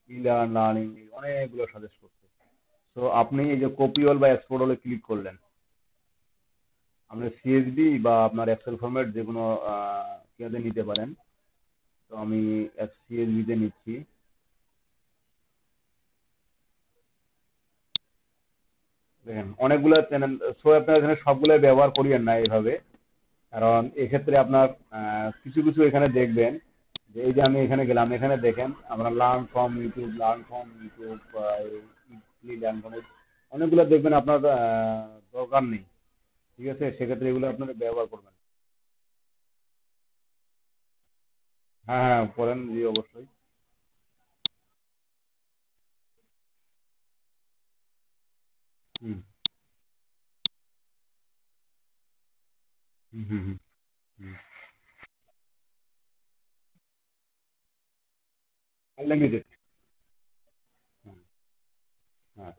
লার্ন লার্নিং অনেকগুলো সাজেস্ট করছে। তো আপনি এই যে কপি অল বা এক্সপোর্ট অলে ক্লিক করলেন, আপনি সিএসভি বা আপনার এক্সেল ফরম্যাট যে কোনো ইয়াতে নিতে পারেন। তো আমি সিএসভি তে নিচ্ছি। দেখেন অনেকগুলো চ্যানেল, সো আপনার এখানে সবগুলো ব্যবহার করিয়েন না এইভাবে, কারণ এক্ষেত্রে আপনার কিছু কিছু এখানে দেখবেন যে এই যে আমি এখানে গেলাম, এখানে দেখেন আমরা learn from YouTube, learn from YouTube, learn from, অনেকগুলো দেখবেন আপনার দরকার নেই। ঠিক আছে, সেক্ষেত্রে এগুলো আপনারা ব্যবহার করবেন। হ্যাঁ হ্যাঁ করেন, জি অবশ্যই। হুম হুম হুম হুম হুম। আনলিমিটেড। হ্যাঁ।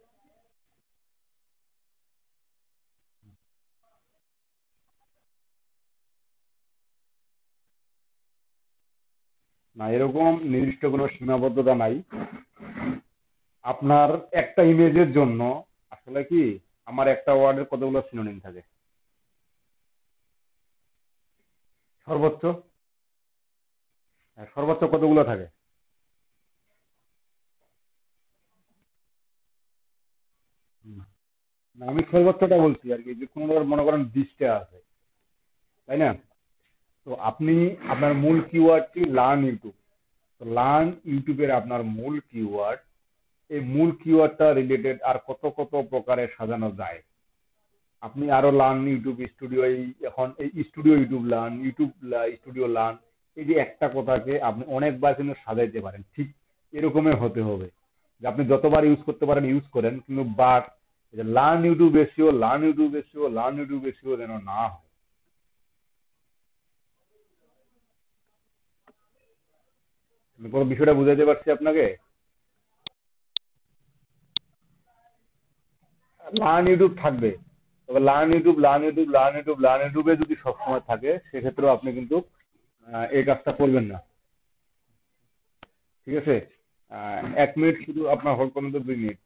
না, এরকম নির্দিষ্ট কোনো সীমাবদ্ধতা নাই। আপনার একটা ইমেজের জন্য আসলে কি, আমার একটা ওয়ার্ডের কতগুলো সিনোনিম থাকে সর্বোচ্চ? হ্যাঁ, সর্বোচ্চ কতগুলো থাকে? হুম। না, আমি সর্বোচ্চটা বলছি আর কি, যে কোনো মনে করেন 20টা আছে, তাই না? তো আপনি আপনার মূল কিওয়ার্ড কি, লার্ন ইউটিউব। তো লার্ন ইউটিউবের আপনার মূল কিওয়ার্ড, এই মূল কিওয়ার্ডটা রিলেটেড আর কত কত প্রকারে সাজানো যায়। আপনি আরো লার্ন ইউটিউব স্টুডিও, এই এখন এই studio YouTube learn, YouTube studio learn, এই যে একটা কথাকে আপনি অনেকবার কিন্তু সাজাইতে পারেন, ঠিক এরকমই হতে হবে যে আপনি যতবার ইউজ করতে পারেন ইউজ করেন, কিন্তু but learn YouTube SEO, learn YouTube SEO, learn YouTube SEO যেন না হয়। আমি কোনো বিষয়টা বুঝাইতে পারছি আপনাকে? লার্ন ইউটিউব থাকবে, তবে learn YouTube, learn YouTube, learn YouTube, learn ইউটিউবে যদি সবসময় থাকে, সেক্ষেত্রেও আপনি কিন্তু এই কাজটা করবেন না। ঠিক আছে, 1 মিনিট শুধু আপনার হোল্ড করুন তো, 2 মিনিট।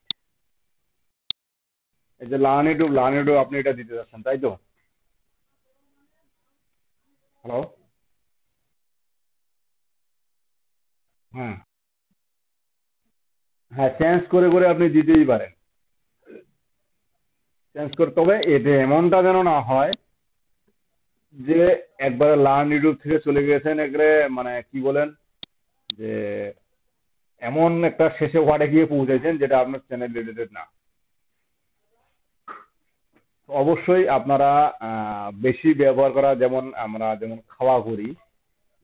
এই যে লার্ন ইউটিউব, লার্ন ইউটিউব আপনি এটা দিতে যাচ্ছেন, তাই তো? হ্যালো। হ্যাঁ হ্যাঁ, চেঞ্জ করে করে আপনি দিতেই পারেন, চেঞ্জ করে, তবে এটা এমনটা যেন না হয় যে একবারে লার্ন ইউটিউব থেকে চলে গেছেন একবারে, মানে কি বলেন, যে এমন একটা শেষে ওয়ার্ডে গিয়ে পৌঁছেছেন যেটা আপনার চ্যানেল রিলেটেড না। অবশ্যই আপনারা বেশি ব্যবহার করা, যেমন আমরা যেমন খাওয়া করি,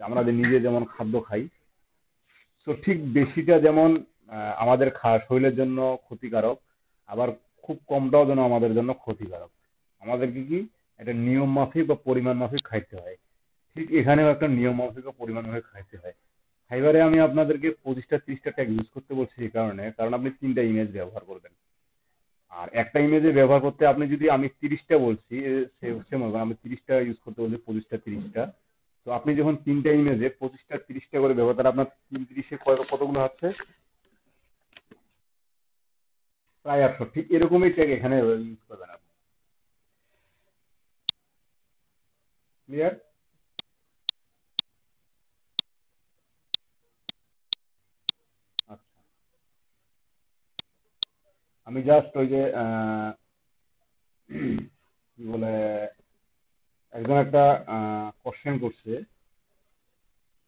আমরা যে নিজে যেমন খাদ্য খাই, তো ঠিক বেশিটা যেমন আমাদের শরীরের জন্য ক্ষতিকারক, আবার খুব কমটাও যেন আমাদের জন্য ক্ষতিকারক। আমাদেরকে কি একটা নিয়ম মাফিক বা পরিমাণ মাফিক খাইতে হয়। ঠিক এখানেও একটা নিয়ম মাফিক বা পরিমাণ মাফিক খাইতে হয়। ফাইবারে আমি আপনাদেরকে 25টা 30টা ট্যাগ ইউজ করতে বলছি এই কারণে, কারণ আপনি 3টা ইমেজ ব্যবহার করবেন। আর একটা ইমেজে ব্যবহার করতে আপনি যদি, আমি 30টা বলছি, সেম হবে, আমি 30টা ইউজ করতে বলছি, 25টা 30টা। তো আপনি যখন 3টা ইমেজে 25টা 30টা করে ব্যবহার, তাহলে আপনার 3 30-এ কতগুলো হচ্ছে? প্রায় 800। ঠিক এরকমই ট্যাগ এখানে ইউজ করবেন আপনি। ক্লিয়ার? আচ্ছা, আমি জাস্ট ওই যে কি বলে, একজন একটা কোশ্চেন করছে,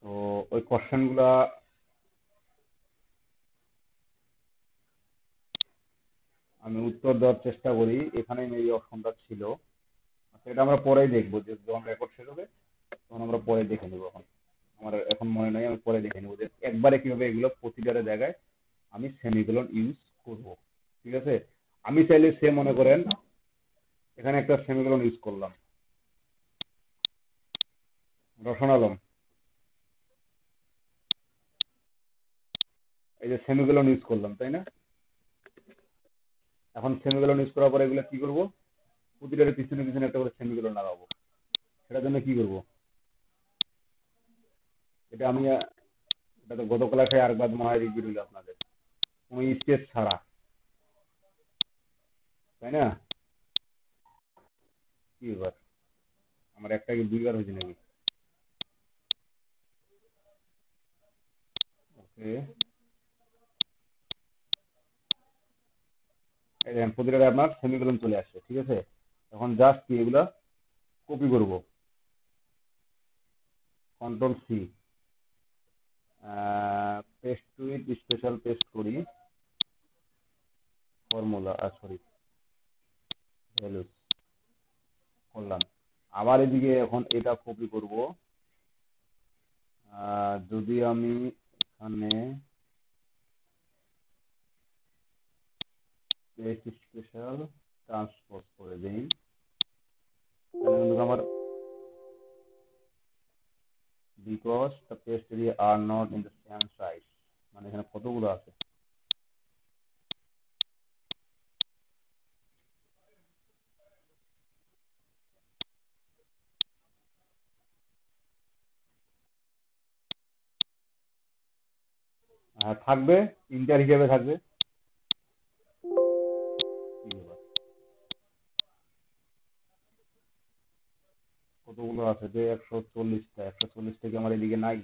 তো ওই কোশ্চেন গুলা আমি উত্তর দেওয়ার চেষ্টা করি। এখানে এই অপশনটা ছিল। আচ্ছা, এটা আমরা পরেই দেখবো, যে যখন রেকর্ড শেষ হবে তখন আমরা পরে দেখে নেবো। এখন আমার এখন মনে নাই, আমি পরে দেখে নেবো যে একবারে কিভাবে এগুলো প্রতিটার জায়গায় আমি সেমিকোলন ইউজ করব। ঠিক আছে, আমি চাইলে সে মনে করেন এখানে একটা সেমিকোলন ইউজ করলাম, রসন আলম, এই যে সেমিকোলন ইউজ করলাম, তাই না? এখন সেমিকোলন ইউজ করার পরে এগুলো কি করব, প্রতিটার পিছনে পিছনে একটা করে সেমিকোলন লাগাবো। সেটার জন্য কি করব, এটা আমি এটা তো গত ক্লাসে আরেকবার মনে হয় রিপিট হলো আপনাদের, কোনো স্টেজ ছাড়া, তাই না? কি ব্যাপার, আমার একটা কি দুইবার হয়েছে নাকি? ওকে, এই দেখেন প্রতিটাতে আপনার সেমিকোলন চলে আসছে, ঠিক আছে? এখন জাস্ট কি এগুলা কপি করব, কন্ট্রোল সি, পেস্ট টুইট স্পেশাল পেস্ট করি, ফর্মুলা সরি ভ্যালুস করলাম। আবার এদিকে এখন এটা কপি করব, যদি আমি এখানে পেস্ট স্পেশাল ট্রান্সপোজ করে দিই, তাহলে কিন্তু আমার because the paste area are not in the same size, মানে এখানে কতগুলো আছে, থাকবে ইন্টার হিসেবে থাকবে। কি ব্যাপার, কতগুলো আছে যে 140টা, 140 থেকে আমার এদিকে নাই।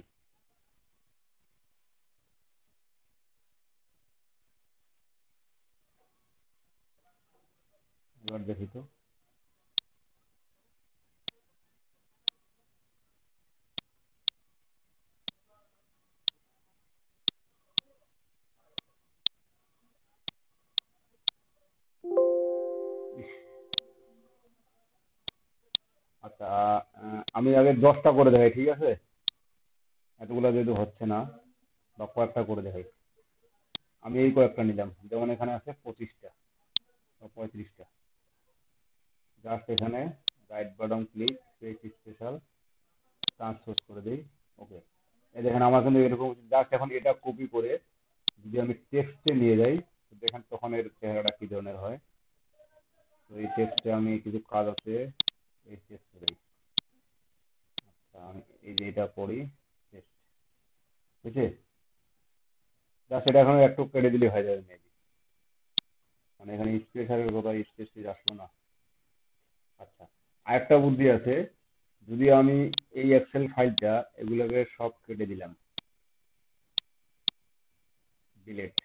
এবার দেখি তো, আচ্ছা আমি আগে 10টা করে দেখাই, ঠিক আছে? এতগুলো যেহেতু হচ্ছে না, বা কয়েকটা করে দেখাই। আমি এই কয়েকটা নিলাম, যেমন এখানে আছে 25টা বা 35টা। জাস্ট এখানে right button click, paste special transpose করে দিই। ওকে, এই দেখেন আমার কিন্তু এরকম, জাস্ট এখন এটা কপি করে যদি আমি টেক্সটে নিয়ে যাই, তো দেখেন তখন এর চেহারাটা কি ধরনের হয়। তো এই টেক্সটে আমি কিছু কাজ আছে, এই টেক্সট করি, আমি এই যে এটা পড়ি টেক্সট, বুঝছে? জাস্ট এটা এখন একটু কেটে দিলে হয়ে যাবে মেবি, মানে এখানে স্পেশালের কথা স্পেস আসলো না। আচ্ছা, আরেকটা বুদ্ধি আছে, যদি আমি এই এক্সেল ফাইলটা এগুলোকে সব কেটে দিলাম, ডিলেট,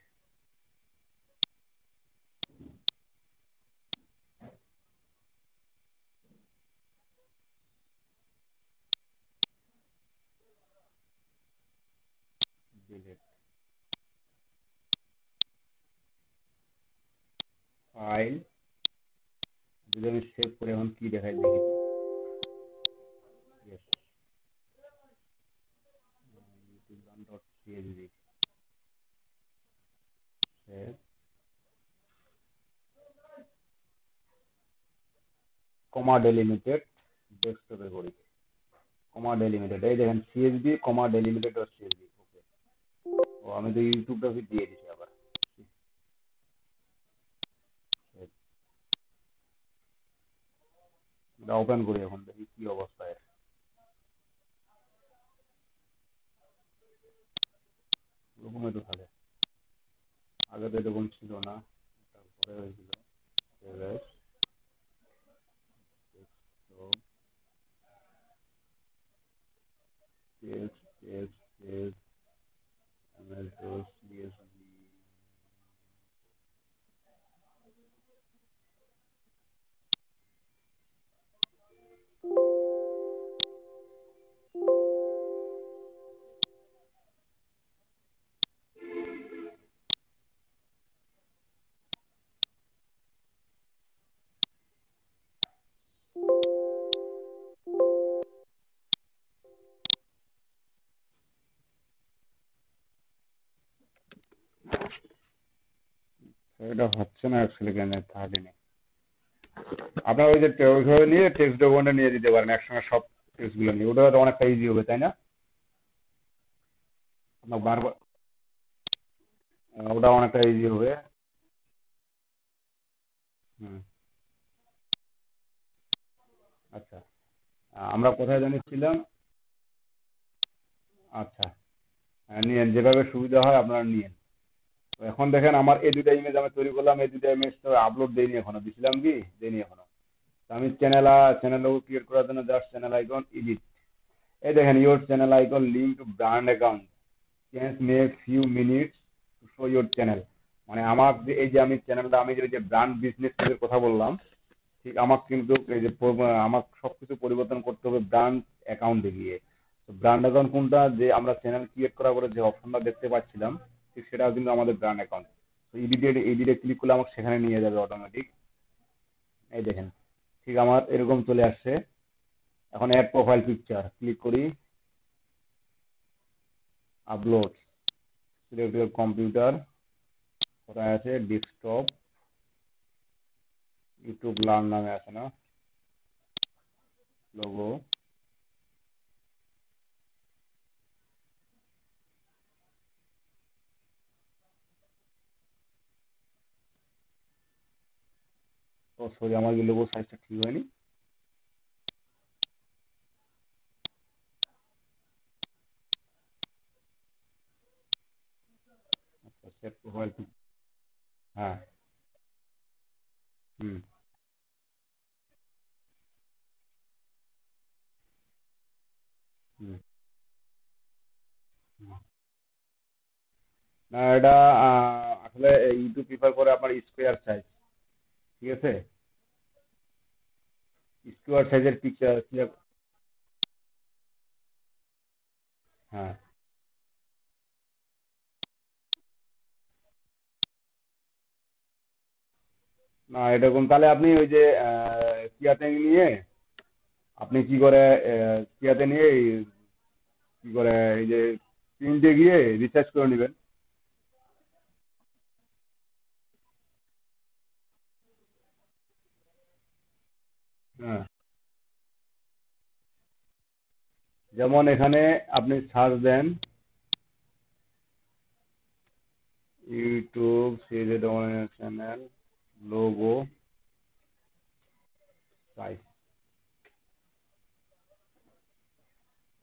ডিলেট ফাইল, যদি আমি সেভ করে এখন কি দেখাই দেখি তো। ইয়েস, ইউটিউব.csv, সেভ, কমা ডেলিমিটেড, ডেস্কটপে করি, কমা ডেলিমিটেড, এই দেখেন সিএসভি কমা ডেলিমিটেড ডট সিএসভি। ওকে, ও আমি তো ইউটিউবটা দিয়ে দিছি আবার। এটা ওপেন করি, এখন দেখি কি অবস্থা এর। এরকমই তো থাকে, আগে তো এরকম ছিল না, তারপরে হয়েছিল। Save as, desktop, save, save, MS-DOS, CSV, এটা হচ্ছে না অ্যাকচুয়ালি, কেন থাকেনি। আপনার ওই যে ওইভাবে নিয়ে টেক্সট ডকুমেন্টে নিয়ে দিতে পারেন একসঙ্গে সব টেক্সট গুলো নিয়ে, ওটা তো অনেকটা ইজি হবে, তাই না? আপনার বারবার ওটা অনেকটা ইজি হবে। হুম, আচ্ছা, আমরা কোথায় জানিয়েছিলাম? আচ্ছা, নিয়েন, যেভাবে সুবিধা হয় আপনারা নিয়েন। তো এখন দেখেন আমার এই দুইটা ইমেজ আমি তৈরি করলাম, এই দুইটা ইমেজ তো আপলোড দেইনি এখনো, দিছিলাম কি দেইনি এখনো। তো আমি চ্যানেল লোগো ক্রিয়েট করার জন্য জাস্ট চ্যানেল আইকন এডিট, এই দেখেন your channel icon link to brand account change May few minutes to show your channel. মানে আমার যে এই যে আমি চ্যানেলটা আমি যে ব্র্যান্ড বিজনেস পেজের কথা বললাম, ঠিক আমার কিন্তু এই যে আমার সবকিছু পরিবর্তন করতে হবে ব্র্যান্ড অ্যাকাউন্টে গিয়ে। তো ব্র্যান্ড অ্যাকাউন্ট কোনটা, যে আমরা চ্যানেল ক্রিয়েট করার পরে যে অপশনটা দেখতে পাচ্ছিলাম, ঠিক সেটাও কিন্তু আমাদের ব্র্যান্ড অ্যাকাউন্ট। তো এডিটে ক্লিক করলে আমাকে সেখানে নিয়ে যাবে অটোমেটিক। এই দেখেন ঠিক আমার এরকম চলে আসছে। এখন অ্যাড প্রোফাইল পিকচার ক্লিক করি, আপলোড, সিলেক্ট ইউর কম্পিউটার, কোথায় আছে ডেস্কটপ, ইউটিউব লার্ন নামে আছে না লোগো, ও সরি আমার লোগো সাইজটা ঠিক হয়নি। আচ্ছা সেট প্রোফাইল, হ্যাঁ, হুম, হুম, হুম। না এটা আসলে ইউটিউব প্রিফার করে আপনার স্কোয়ার সাইজ, ঠিক আছে, স্কোয়ার সাইজের পিকচার। হ্যাঁ, না এরকম তাহলে আপনি ওই যে কিয়াতে নিয়ে আপনি কি করে কিয়াতে নিয়ে কি করে এই যে প্রিন্টে গিয়ে রিসার্চ করে নেবেন। হ্যাঁ, যেমন এখানে আপনি সার্চ দেন YouTube series channel logo size,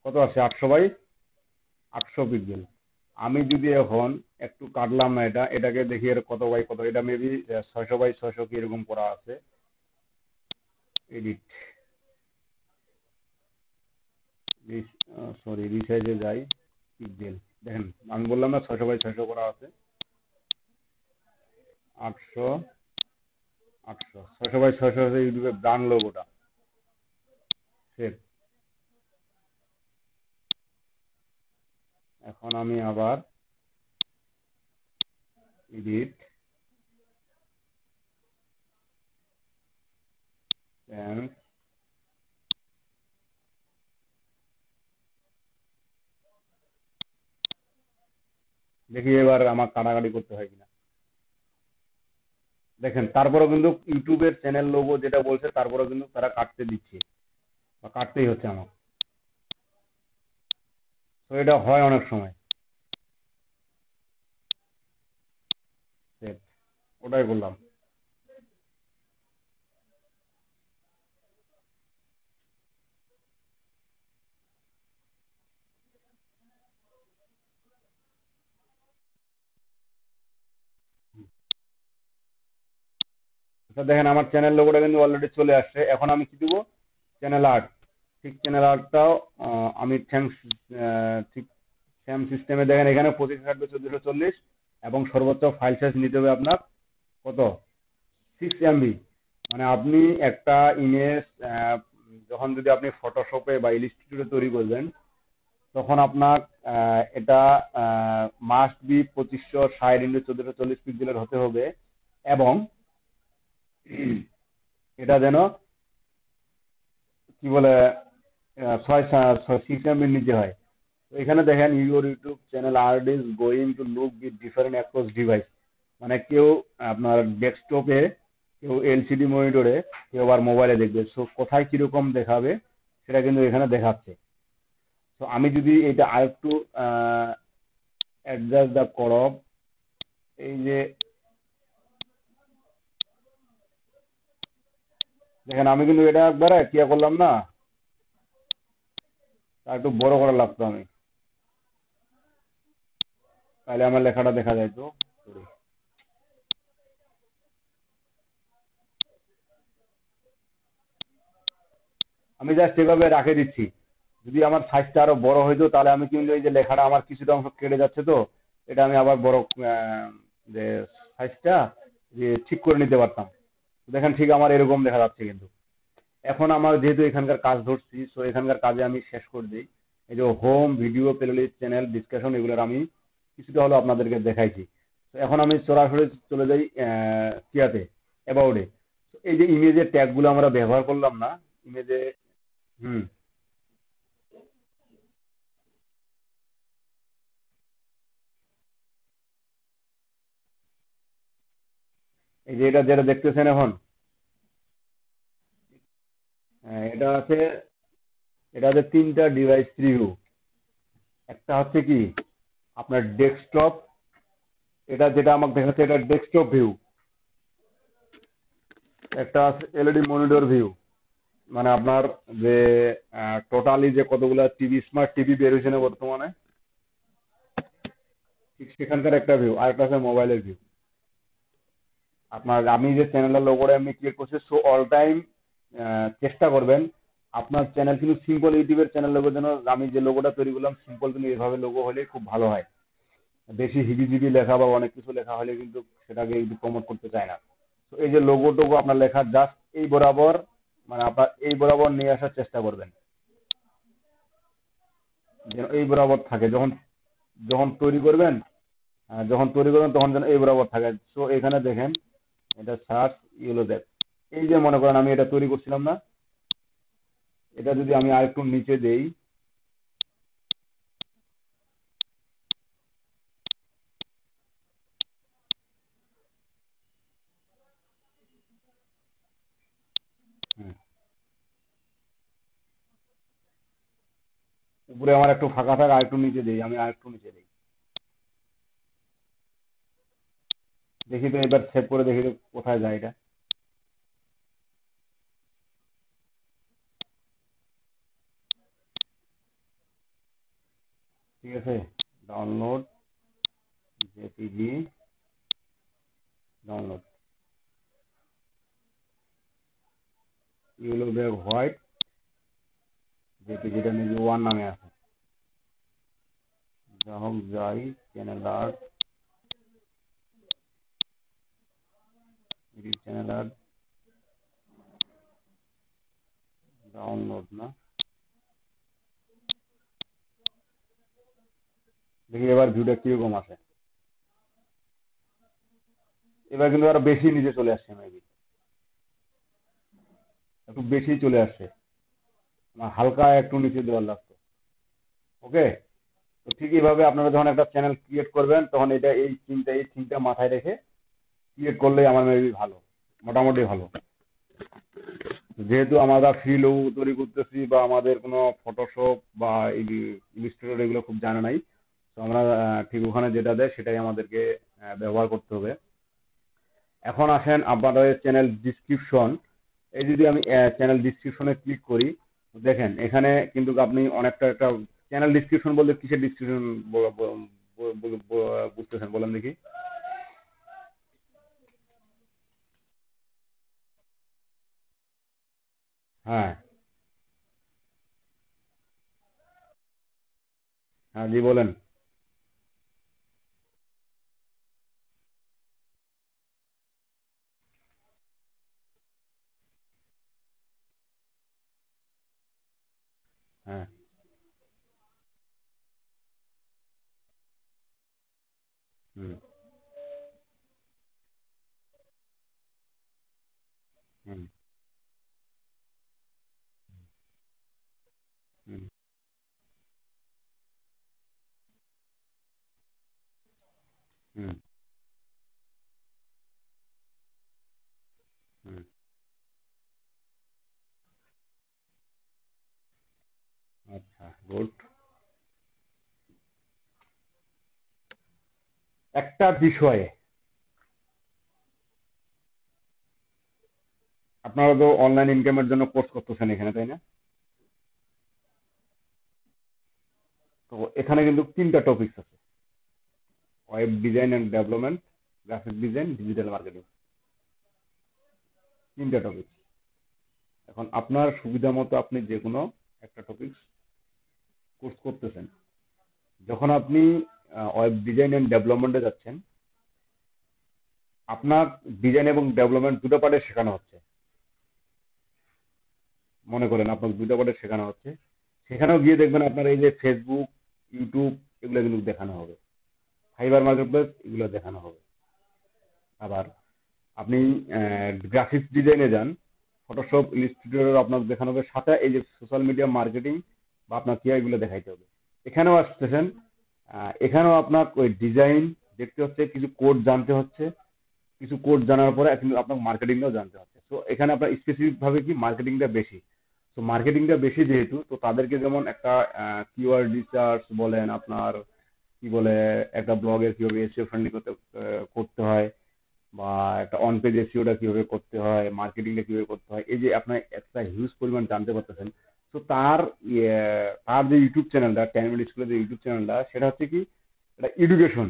কত আছে 800 পিক্সেল। আমি যদি এখন একটু কাটলাম না, এটাকে দেখি এর কত বাই কত, এটা মেবি 600 বাই 600 কি এরকম করা আছে। এডিট, সরি রিসাইজে যাই, পিক্সেল দেখেন, আমি বললাম না 600 বাই 600 করা আছে। 800 800 600 বাই 600 হচ্ছে ইউটিউবের ব্র্যান্ড লোগোটা। সেভ। এখন আমি আবার এডিট, দেখি এবার আমার কাটাকাটি করতে হয় কিনা। দেখেন তারপরেও কিন্তু ইউটিউবের চ্যানেল লোগো যেটা বলছে তারপরেও কিন্তু তারা কাটতে দিচ্ছে বা কাটতেই হচ্ছে আমার। তো এটা হয় অনেক সময়। সেভ, ওটাই করলাম। আচ্ছা দেখেন আমার চ্যানেল লোগোটা কিন্তু অলরেডি চলে আসছে। এখন আমি কি দিব, চ্যানেল আর্ট, ঠিক চ্যানেল আর্টটাও আমি থ্যাংকস, ঠিক সেম সিস্টেমে দেখেন এখানে 25 কাটবে 1440, এবং সর্বোচ্চ ফাইল সাইজ নিতে হবে আপনার কত, 6 MB। মানে আপনি একটা ইমেজ যখন যদি আপনি ফটোশপে বা ইলিস্ট্রেটরে তৈরি করবেন, তখন আপনার এটা মাস্ট বি 2560x1440 পিক্সেলের হতে হবে, এবং এটা যেন কি বলে 6 MBর নিচে হয়। তো এখানে দেখেন your YouTube channel art is going to look bit different across device. মানে কেউ আপনার ডেস্কটপে, কেউ এলসিডি মনিটরে, কেউ আবার মোবাইলে দেখবে। সো কোথায় কিরকম দেখাবে সেটা কিন্তু এখানে দেখাচ্ছে। তো আমি যদি এটা আরেকটু অ্যাডজাস্ট দা করব, এই যে দেখেন আমি কিন্তু এটা একবারে কি করলাম না, আর একটু বড় করা লাগতো আমি। তাহলে আমার লেখাটা দেখা যায় তো। Sorry। আমি জাস্ট এভাবে রাখে দিচ্ছি। যদি আমার সাইজটা আরো বড় হইতো তাহলে আমি কিন্তু এই যে লেখাটা আমার কিছুটা অংশ কেটে যাচ্ছে তো, এটা আমি আবার বড় যে সাইজটা যে ঠিক করে নিতে পারতাম। দেখেন ঠিক আমার এরকম দেখা যাচ্ছে কিন্তু। এখন আমার যেহেতু এখানকার কাজ ধরছি, সো এখানকার কাজে আমি শেষ করে দিই। এই যে home, video, playlist, channel, discussion, এগুলোর আমি কিছুটা হলো আপনাদেরকে দেখাইছি। তো এখন আমি সরাসরি চলে যাই কিয়াতে, অ্যাবাউটে। এই যে ইমেজের ট্যাগ গুলো আমরা ব্যবহার করলাম না, ইমেজে। হুম। এই যে এটা যেটা দেখতেছেন এখন, এটা আছে, এটা আছে তিনটা ডিভাইস রিভিউ। একটা হচ্ছে কি আপনার ডেস্কটপ, এটা যেটা আমাকে দেখাচ্ছে এটা ডেস্কটপ ভিউ। একটা আছে এলইডি মনিটর ভিউ, মানে আপনার যে টোটালি যে কতগুলা টিভি, স্মার্ট টিভি বের হয়েছে না বর্তমানে, ঠিক সেখানকার একটা ভিউ। আর একটা আছে মোবাইলের ভিউ। আপনার আমি যে চ্যানেলের লোগোটা আমি ক্লিক করছি, সো অল টাইম চেষ্টা করবেন আপনার চ্যানেল কিন্তু সিম্পল, ইউটিউবের চ্যানেল লোগো যেন, আমি যে লোগোটা তৈরি করলাম সিম্পল কিন্তু এভাবে লোগো হলে খুব ভালো হয়। বেশি হিবিজিবি লেখা বা অনেক কিছু লেখা হলে কিন্তু সেটাকে একটু প্রমোট করতে চায় না। তো এই যে লোগো টোগো আপনার লেখা জাস্ট এই বরাবর, মানে আপনার এই বরাবর নিয়ে আসার চেষ্টা করবেন, যেন এই বরাবর থাকে। যখন যখন তৈরি করবেন, তখন যেন এই বরাবর থাকে। সো এখানে দেখেন, এটা সার্চ ইউলো দেখ, এই যে মনে করেন আমি এটা তৈরি করছিলাম না, এটা যদি আমি আরেকটু নিচে দেই, হুম, উপরে আমার একটু ফাঁকা থাক, আরেকটু নিচে দেই, আমি আরেকটু নিচে দেই, দেখি তো এবার সেভ করে দেখি তো কোথায় যায় এটা। ঠিক আছে, download, JPEG, download, yellow bag white, জেপিজিটা নিজে ওয়ান নামে আছে। যা হোক যাই, channel art, edit channel art, download না, দেখি এবার ভিউটা কিরকম আছে। এবার কিন্তু আরো বেশি নিচে চলে আসছে, মেবি একটু বেশি চলে আসছে, আমার হালকা একটু নিচে দেওয়ার লাগতো। ওকে। তো ঠিক এইভাবে আপনারা যখন একটা চ্যানেল ক্রিয়েট করবেন তখন এটা এই থিমটা মাথায় রেখে ক্রিয়েট করলেই আমার মেবি ভালো, মোটামুটি ভালো। যেহেতু আমরা ফ্রি লোগো তৈরি করতেছি বা আমাদের কোনো ফটোশপ বা ইলিস্ট্রেটর এগুলো খুব জানা নাই, তো আমরা ঠিক ওখানে যেটা দেয় সেটাই আমাদেরকে ব্যবহার করতে হবে। এখন আসেন আপনাদের চ্যানেল ডিসক্রিপশন। এই যদি আমি চ্যানেল ডিসক্রিপশনে ক্লিক করি, দেখেন এখানে কিন্তু আপনি অনেকটা একটা চ্যানেল ডিসক্রিপশন বলতে কিসের ডিসক্রিপশন বুঝতেছেন বলেন দেখি। হ্যাঁ, হ্যাঁ, জি বলেন। হ্যাঁ। হুম। হুম। হুম। হুম। হুম। আচ্ছা, গুড। একটা বিষয়ে, আপনারা তো অনলাইন ইনকামের জন্য কোর্স করতেছেন এখানে, তাই না? তো এখানে কিন্তু তিনটা টপিক আছে। Web design and development, graphic design, digital marketing, 3টা টপিক। এখন আপনার সুবিধা মতো আপনি যে কোনো একটা টপিক কোর্স করতেছেন। যখন আপনি ওয়েব ডিজাইন অ্যান্ড ডেভেলপমেন্টে যাচ্ছেন, আপনার ডিজাইন এবং ডেভেলপমেন্ট দুটো পার্টে শেখানো হচ্ছে। মনে করেন আপনার দুটো পার্টে শেখানো হচ্ছে, সেখানেও গিয়ে দেখবেন আপনার এই যে ফেসবুক, ইউটিউব এগুলো কিন্তু দেখানো হবে, ফাইবার মার্কেটপ্লেস এগুলো দেখানো হবে। আবার আপনি গ্রাফিক্স ডিজাইনে যান, ফটোশপ, ইলাস্ট্রেটর আপনার দেখানো হবে, সাথে এই যে সোশ্যাল মিডিয়া মার্কেটিং বা আপনার কি এগুলো দেখাইতে হবে। এখানেও আসতেছেন, এখানেও আপনার ওই ডিজাইন দেখতে হচ্ছে, কিছু কোড জানতে হচ্ছে, কিছু কোড জানার পরে কিন্তু আপনার মার্কেটিংটাও জানতে হচ্ছে। তো এখানে আপনার স্পেসিফিক ভাবে কি মার্কেটিংটা বেশি। তো মার্কেটিংটা বেশি যেহেতু, তো তাদেরকে যেমন একটা কিওয়ার্ড রিসার্চ বলেন, আপনার কি বলে একটা ব্লগের কিভাবে এসইও ফ্রেন্ডলি করতে হয়, বা একটা অন পেজ এসইওটা কিভাবে করতে হয়, মার্কেটিংটা কিভাবে করতে হয়, এই যে আপনার একটা হিউজ পরিমাণ জানতে পারতেছেন। তো তার যে ইউটিউব চ্যানেলটা, 10 মিনিট স্কুলের যে ইউটিউব চ্যানেলটা, সেটা হচ্ছে কি এটা এডুকেশন।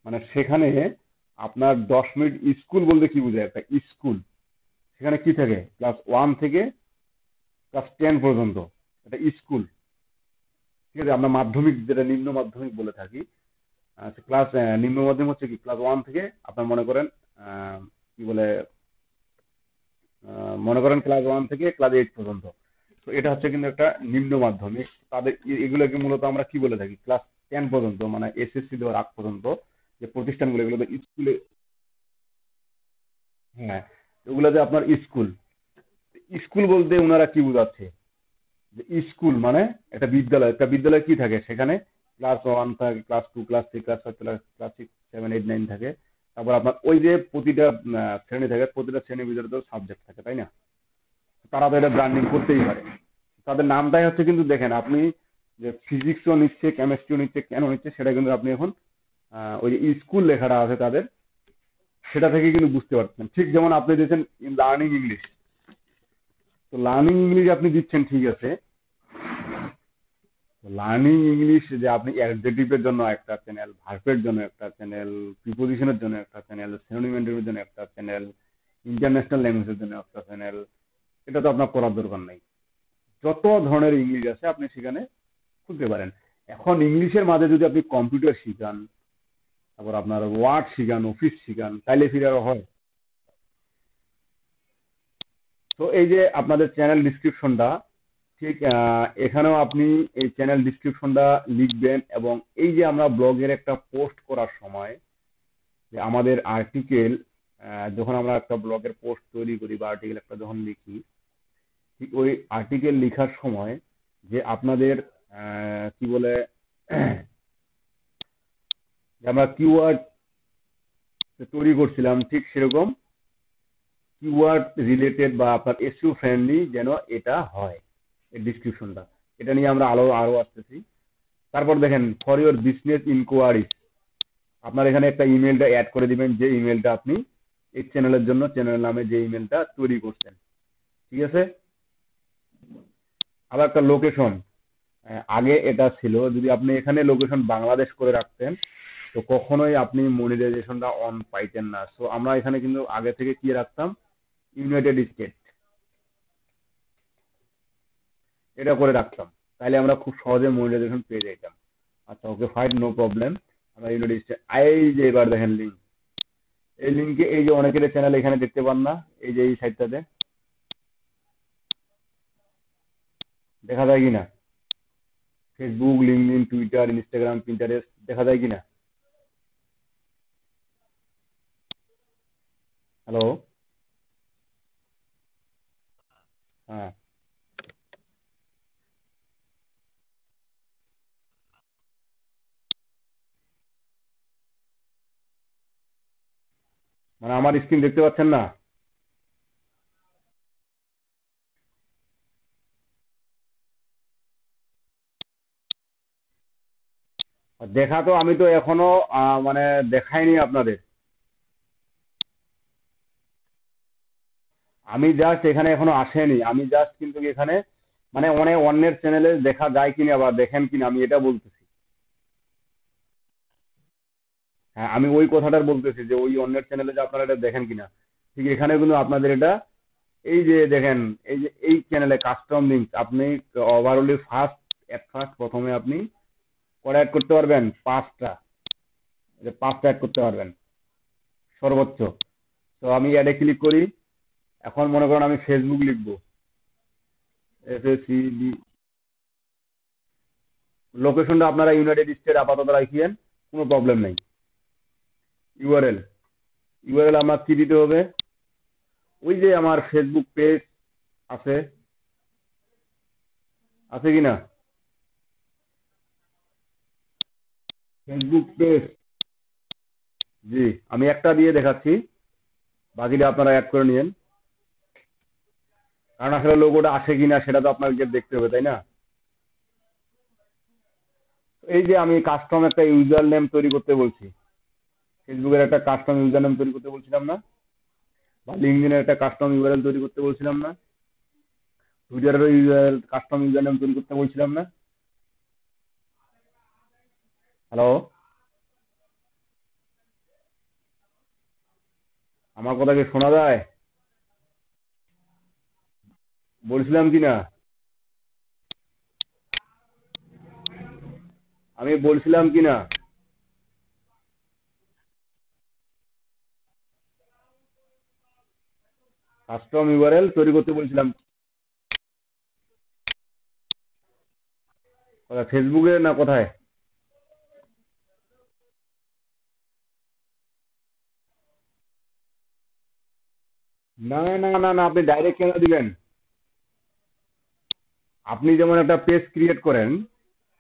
মানে সেখানে আপনার 10 মিনিট স্কুল বলতে কি বোঝায়, একটা স্কুল সেখানে কি থাকে, ক্লাস 1 থেকে ক্লাস 10 পর্যন্ত একটা স্কুল। ঠিক আছে, আমরা মাধ্যমিক যেটা নিম্ন মাধ্যমিক বলে থাকি, ক্লাস নিম্ন মাধ্যমিক হচ্ছে কি ক্লাস 1 থেকে আপনার মনে করেন কি বলে মনে করেন ক্লাস 1 থেকে ক্লাস 8 পর্যন্ত। তো এটা হচ্ছে কিন্তু একটা নিম্ন মাধ্যমিক। তাদের এগুলোকে মূলত আমরা কি বলে থাকি, ক্লাস 10 পর্যন্ত, মানে এসএসসি দেওয়ার আগ পর্যন্ত যে প্রতিষ্ঠানগুলো, এগুলো স্কুলে। হ্যাঁ, ওগুলো যে আপনার স্কুল। স্কুল বলতে ওনারা কি বোঝাচ্ছে, যে স্কুল মানে একটা বিদ্যালয়। একটা বিদ্যালয় কি থাকে সেখানে, ক্লাস 1 থাকে, ক্লাস 2, ক্লাস 3, ক্লাস 5, ক্লাস 6, 7, 8, 9 থাকে। তারপর আপনার ওই যে প্রতিটা শ্রেণী থাকে, প্রতিটা শ্রেণীর ভিতরে তো সাবজেক্ট থাকে, তাই না? তারা তো এটা ব্র্যান্ডিং করতেই পারে। তাদের নামটাই হচ্ছে, কিন্তু দেখেন আপনি যে ফিজিক্সও নিচ্ছে, কেমিস্ট্রিও নিচ্ছে, কেন নিচ্ছে সেটা কিন্তু আপনি এখন ওই যে স্কুল লেখাটা আছে তাদের, সেটা থেকে কিন্তু বুঝতে পারছেন। ঠিক যেমন আপনি দিয়েছেন লার্নিং ইংলিশ, তো লার্নিং ইংলিশ আপনি দিচ্ছেন, ঠিক আছে। লার্নিং ইংলিশ যে আপনি অ্যাডজেক্টিভের জন্য একটা চ্যানেল, ভার্বের জন্য একটা চ্যানেল, প্রিপোজিশনের জন্য একটা চ্যানেল, সিনোনিমের জন্য একটা চ্যানেল, ইন্টারন্যাশনাল ল্যাঙ্গুয়েজের জন্য একটা চ্যানেল, এটা তো আপনার করার দরকার নাই। যত ধরনের ইংলিশ আছে আপনি সেখানে খুলতে পারেন। এখন ইংলিশের মাঝে যদি আপনি কম্পিউটার শিখান, তারপর আপনার ওয়ার্ড শিখান, অফিস শিখান, তাইলে ফিরে আরো হয়। তো এই যে আপনাদের চ্যানেল ডিসক্রিপশনটা, ঠিক এখানেও আপনি এই চ্যানেল ডিসক্রিপশনটা লিখবেন। এবং এই যে আমরা ব্লগের একটা পোস্ট করার সময়, যে আমাদের আর্টিকেল, যখন আমরা একটা ব্লগের পোস্ট তৈরি করি বা আর্টিকেল একটা যখন লিখি, ঠিক ওই আর্টিকেল লেখার সময় যে আপনাদের কি বলে যে আমরা কিওয়ার্ড তৈরি করছিলাম, ঠিক সেরকম কিওয়ার্ড রিলেটেড বা আপনার এসইও ফ্রেন্ডলি যেন এটা হয় এই ডিসক্রিপশনটা। এটা নিয়ে আমরা আরো আসতেছি। তারপর দেখেন, ফর ইউর বিজনেস ইনকোয়ারিজ, আপনার এখানে একটা ইমেলটা অ্যাড করে দিবেন, যে ইমেলটা আপনি এই চ্যানেলের জন্য, চ্যানেল নামে যে ইমেলটা তৈরি করছেন, ঠিক আছে। আবার একটা লোকেশন, আগে এটা ছিল, যদি আপনি এখানে লোকেশন বাংলাদেশ করে রাখতেন, তো কখনোই আপনি মনিটাইজেশনটা অন পাইতেন না। সো আমরা এখানে কিন্তু আগে থেকে কি রাখতাম, ইউনাইটেড স্টেট, এটা করে রাখতাম। তাইলে আমরা খুব সহজে মনিটাইজেশন পেয়ে যেতাম। আচ্ছা, ওকে ফাইন, নো প্রবলেম। আমরা ইউনাইটেড স্টেট, এই যে এবার দেখেন লিঙ্ক, এই লিঙ্কে এই যে অনেকের চ্যানেল এখানে দেখতে পান না, এই যে এই সাইটটাতে দেখা যায় কিনা, Facebook, LinkedIn, Twitter, Instagram, Pinterest দেখা যায় কিনা? হ্যালো। হ্যাঁ, মানে আমার স্ক্রিন দেখতে পাচ্ছেন না? দেখা তো আমি তো এখনো মানে দেখাইনি আপনাদের। আমি জাস্ট এখানে এখনো আসেনি, আমি জাস্ট কিন্তু এখানে মানে অনেক অন্যের চ্যানেলে দেখা যায় কিনা বা দেখেন কিনা আমি এটা বলতেছি। হ্যাঁ, আমি ওই কথাটা বলতেছি যে ওই অন্যের চ্যানেলে যে আপনারা এটা দেখেন কিনা, ঠিক এখানে কিন্তু আপনাদের এটা, এই যে দেখেন, এই যে এই চ্যানেলে কাস্টম লিঙ্ক আপনি ওভারঅলি ফার্স্ট প্রথমে আপনি কটা অ্যাড করতে পারবেন? পাঁচটা অ্যাড করতে পারবেন সর্বোচ্চ। তো আমি অ্যাডে ক্লিক করি। এখন মনে করেন আমি ফেসবুক লিখবো, FACB। লোকেশনটা আপনারা ইউনাইটেড স্টেট আপাতত রাখিয়েন, কোনো প্রবলেম নেই। ইউআরএল, ইউআরএল আমার কি দিতে হবে? ওই যে আমার ফেসবুক পেজ আছে, আছে কিনা? ফেসবুক পেজ, জি, আমি একটা দিয়ে দেখাচ্ছি, বাকিটা আপনারা অ্যাড করে নিয়েন। কারণ আসলে লোগোটা আসে কিনা সেটা তো আপনাকে দেখতে হবে, তাই না? এই যে আমি কাস্টম একটা ইউজার নেম তৈরি করতে বলছি, ফেসবুকের একটা কাস্টম ইউজার নেম তৈরি করতে বলছিলাম না? বা লিঙ্কডইনের একটা কাস্টম ইউআরএল তৈরি করতে বলছিলাম না? টুইটারেরও কাস্টম ইউজার নেম তৈরি করতে বলছিলাম না? হ্যালো, আমার কথা কি শোনা যায়? বলছিলাম কি না? আমি বলছিলাম কি না? কাস্টম ইউআরএল তৈরি করতে বলছিলাম। ফেসবুকে না কোথায়? না না না না, আপনি ডাইরেক্ট কেন দিবেন? আপনি যেমন একটা পেজ ক্রিয়েট করেন,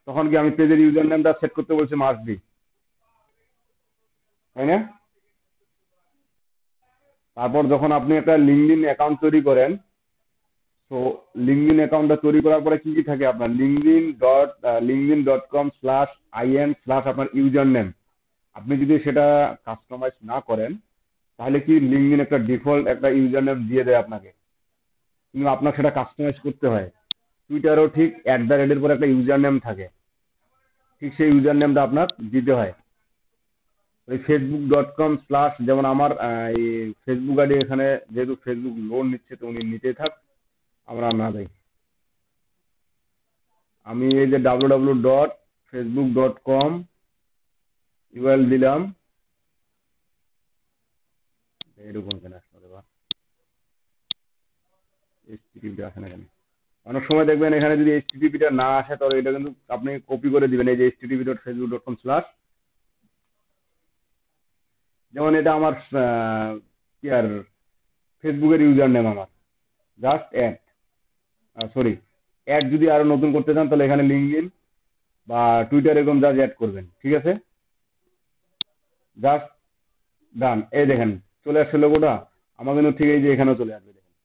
তখন কি আমি পেজের ইউজার নেমটা সেট করতে বলছি মাস্ট বি, তাই না? তারপর যখন আপনি একটা লিঙ্কডইন অ্যাকাউন্ট তৈরি করেন, তো লিঙ্কডইন অ্যাকাউন্টটা তৈরি করার পরে কি কি থাকে আপনার? linkedin.com/in/ আপনার ইউজার নেম। আপনি যদি সেটা কাস্টমাইজ না করেন, তাহলে কি লিঙ্কডইন একটা ডিফল্ট একটা ইউজার নেম দিয়ে দেয় আপনাকে, কিন্তু আপনার সেটা কাস্টমাইজ করতে হয়। টুইটারও ঠিক @এর পর একটা ইউজার নেম থাকে, ঠিক সেই ইউজার নেমটা আপনার দিতে হয়। ওই facebook.com/ যেমন আমার এই ফেসবুক আইডি, এখানে যেহেতু ফেসবুক লোন নিচ্ছে তো উনি নিতেই থাক, আমরা না দেই। আমি এই যে www.facebook.com ইউআরএল দিলাম, এরকম কেন আসলে বা এইচটিটিপি আসে না কেন? অনেক সময় দেখবেন এখানে যদি এইচটিটিপিটা না আসে, তাহলে এটা কিন্তু আপনি কপি করে দিবেন, এই যে http.facebook.com/, যেমন এটা আমার কি আর ফেসবুকের ইউজার নেম আমার, জাস্ট অ্যাড, সরি, অ্যাড যদি আরো নতুন করতে চান তাহলে এখানে লিঙ্কডইন বা টুইটার এরকম জাস্ট অ্যাড করবেন, ঠিক আছে? জাস্ট ডান, এই দেখেন চলে আসছে লোগোটা। আমার কিন্তু ঠিক এই যে এখানেও চলে আসবে, দেখেন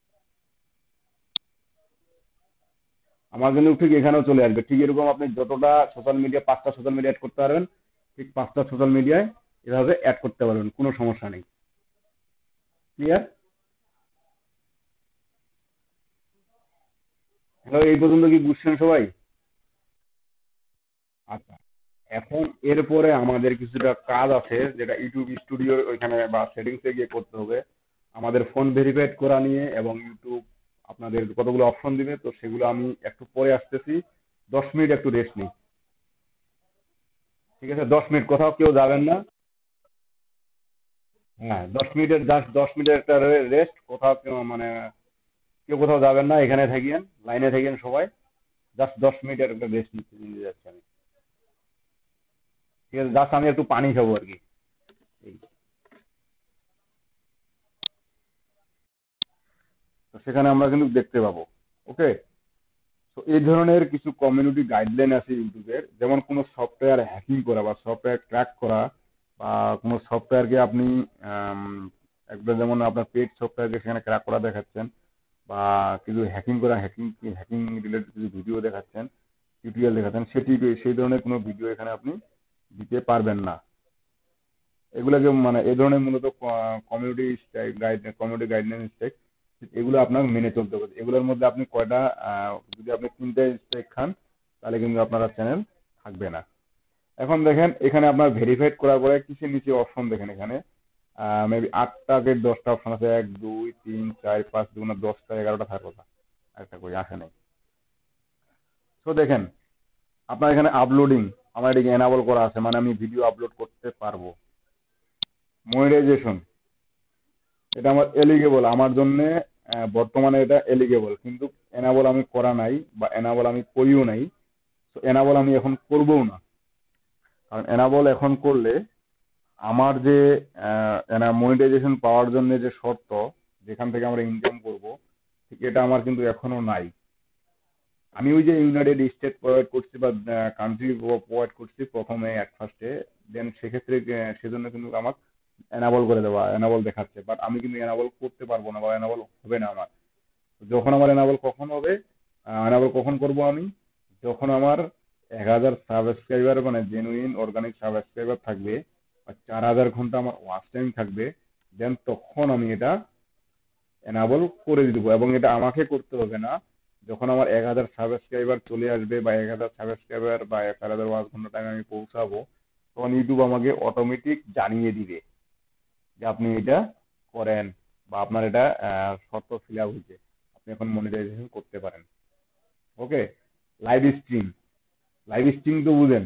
আমার কিন্তু ঠিক এখানেও চলে আসবে। ঠিক এরকম আপনি যতটা সোশ্যাল মিডিয়া, 5টা সোশ্যাল মিডিয়া অ্যাড করতে পারবেন, ঠিক 5টা সোশ্যাল মিডিয়ায় এভাবে অ্যাড করতে পারবেন, কোনো সমস্যা নেই। ক্লিয়ার? হ্যালো, এই পর্যন্ত কি বুঝছেন সবাই? আচ্ছা, এখন এরপরে আমাদের কিছুটা কাজ আছে, যেটা ইউটিউব স্টুডিও ওইখানে বা সেটিংসে গিয়ে করতে হবে। আমাদের ফোন ভেরিফাইড করা নিয়ে, এবং ইউটিউব আপনাদের কতগুলো অপশন দিবে, তো সেগুলো আমি একটু পরে আসতেছি। 10 মিনিট একটু রেস্ট নিই, ঠিক আছে? 10 মিনিট কোথাও কেউ যাবেন না। হ্যাঁ, 10 মিনিটের, জাস্ট 10 মিনিটের একটা রেস্ট, কোথাও কেউ মানে কেউ কোথাও যাবেন না, এখানে থাকেন, লাইনে থাকেন সবাই। জাস্ট 10 মিনিটের একটা রেস্ট নিতে যাচ্ছি আমি, ঠিক আছে? জাস্ট আমি একটু পানি খাবো আর কি, এই। তো সেখানে আমরা কিন্তু দেখতে পাবো। ওকে, তো এই ধরনের কিছু কমিউনিটি গাইডলাইন আছে ইউটিউবের, যেমন কোনো সফটওয়্যার হ্যাকিং করা বা সফটওয়্যার ক্র্যাক করা, বা কোনো সফটওয়্যারকে আপনি আম, একটা যেমন আপনার পেড সফটওয়্যারকে সেখানে ক্র্যাক করা দেখাচ্ছেন, বা কিছু হ্যাকিং করা, হ্যাকিং রিলেটেড কিছু ভিডিও দেখাচ্ছেন, টিউটোরিয়াল দেখাচ্ছেন, সেই ধরনের কোনো ভিডিও এখানে আপনি দিতে পারবেন না। এগুলোকে মানে এই ধরনের মূলত কমিউনিটি গাইডলাইন স্ট্রাইক, এগুলো আপনার মেনে চলতে হবে। এগুলোর মধ্যে আপনি কয়টা, যদি আপনি 3টে স্ট্রাইক খান, তাহলে কিন্তু আপনার চ্যানেল থাকবে না। এখন দেখেন এখানে আপনার ভেরিফাইড করার পরে কিছু নিচে অপশন দেখেন, এখানে মেবি 8টা 10টা অপশন আছে, 1 2 3 4 5 2 10টা 11টা থাকার কথা, একটা কই আসে নাই। তো দেখেন আপনার এখানে আপলোডিং আমার এদিকে এনাবল করা আছে, মানে আমি ভিডিও আপলোড করতে পারবো। মনিটাইজেশন এটা আমার এলিগেবল, আমার জন্য বর্তমানে এটা এলিগেবল, কিন্তু এনাবল আমি করা নাই বা এনাবল আমি করিও নাই। তো এনাবল আমি এখন করবও না, কারণ এনাবল এখন করলে আমার যে মনিটাইজেশন পাওয়ার জন্য যে শর্ত, যেখান থেকে আমরা ইনকাম করব, ঠিক এটা আমার কিন্তু এখনো নাই। আমি ওই যে ইউনাইটেড স্টেট প্রোভাইড করছি বা কান্ট্রি প্রোভাইড করছি প্রথমে এক ফার্স্টে, দেন সেক্ষেত্রে সেজন্য কিন্তু আমাকে এনাবল করে দেওয়া, এনাবল দেখাচ্ছে, বাট আমি কিন্তু এনাবল করতে পারবো না বা এনাবল হবে না আমার। যখন আমার এনাবল কখন হবে, এনাবল কখন করব আমি, যখন আমার 1000 সাবস্ক্রাইবার মানে জেনুইন অর্গানিক সাবস্ক্রাইবার থাকবে বা 4000 ঘন্টা আমার ওয়াচ টাইম থাকবে, দেন তখন আমি এটা এনাবল করে দিব। এবং এটা আমাকে করতে হবে না, যখন আমার 1000 সাবস্ক্রাইবার চলে আসবে বা 1000 সাবস্ক্রাইবার বা 4000 ওয়াচ ঘন্টা টাইম আমি পৌঁছাবো, তখন ইউটিউব আমাকে অটোমেটিক জানিয়ে দিবে যে আপনি এটা করেন বা আপনার এটা শর্ত ফিল আপ হয়েছে, আপনি এখন মনিটাইজেশন করতে পারেন। ওকে। লাইভ স্ট্রিম, লাইভ স্ট্রিম তো বুঝেন,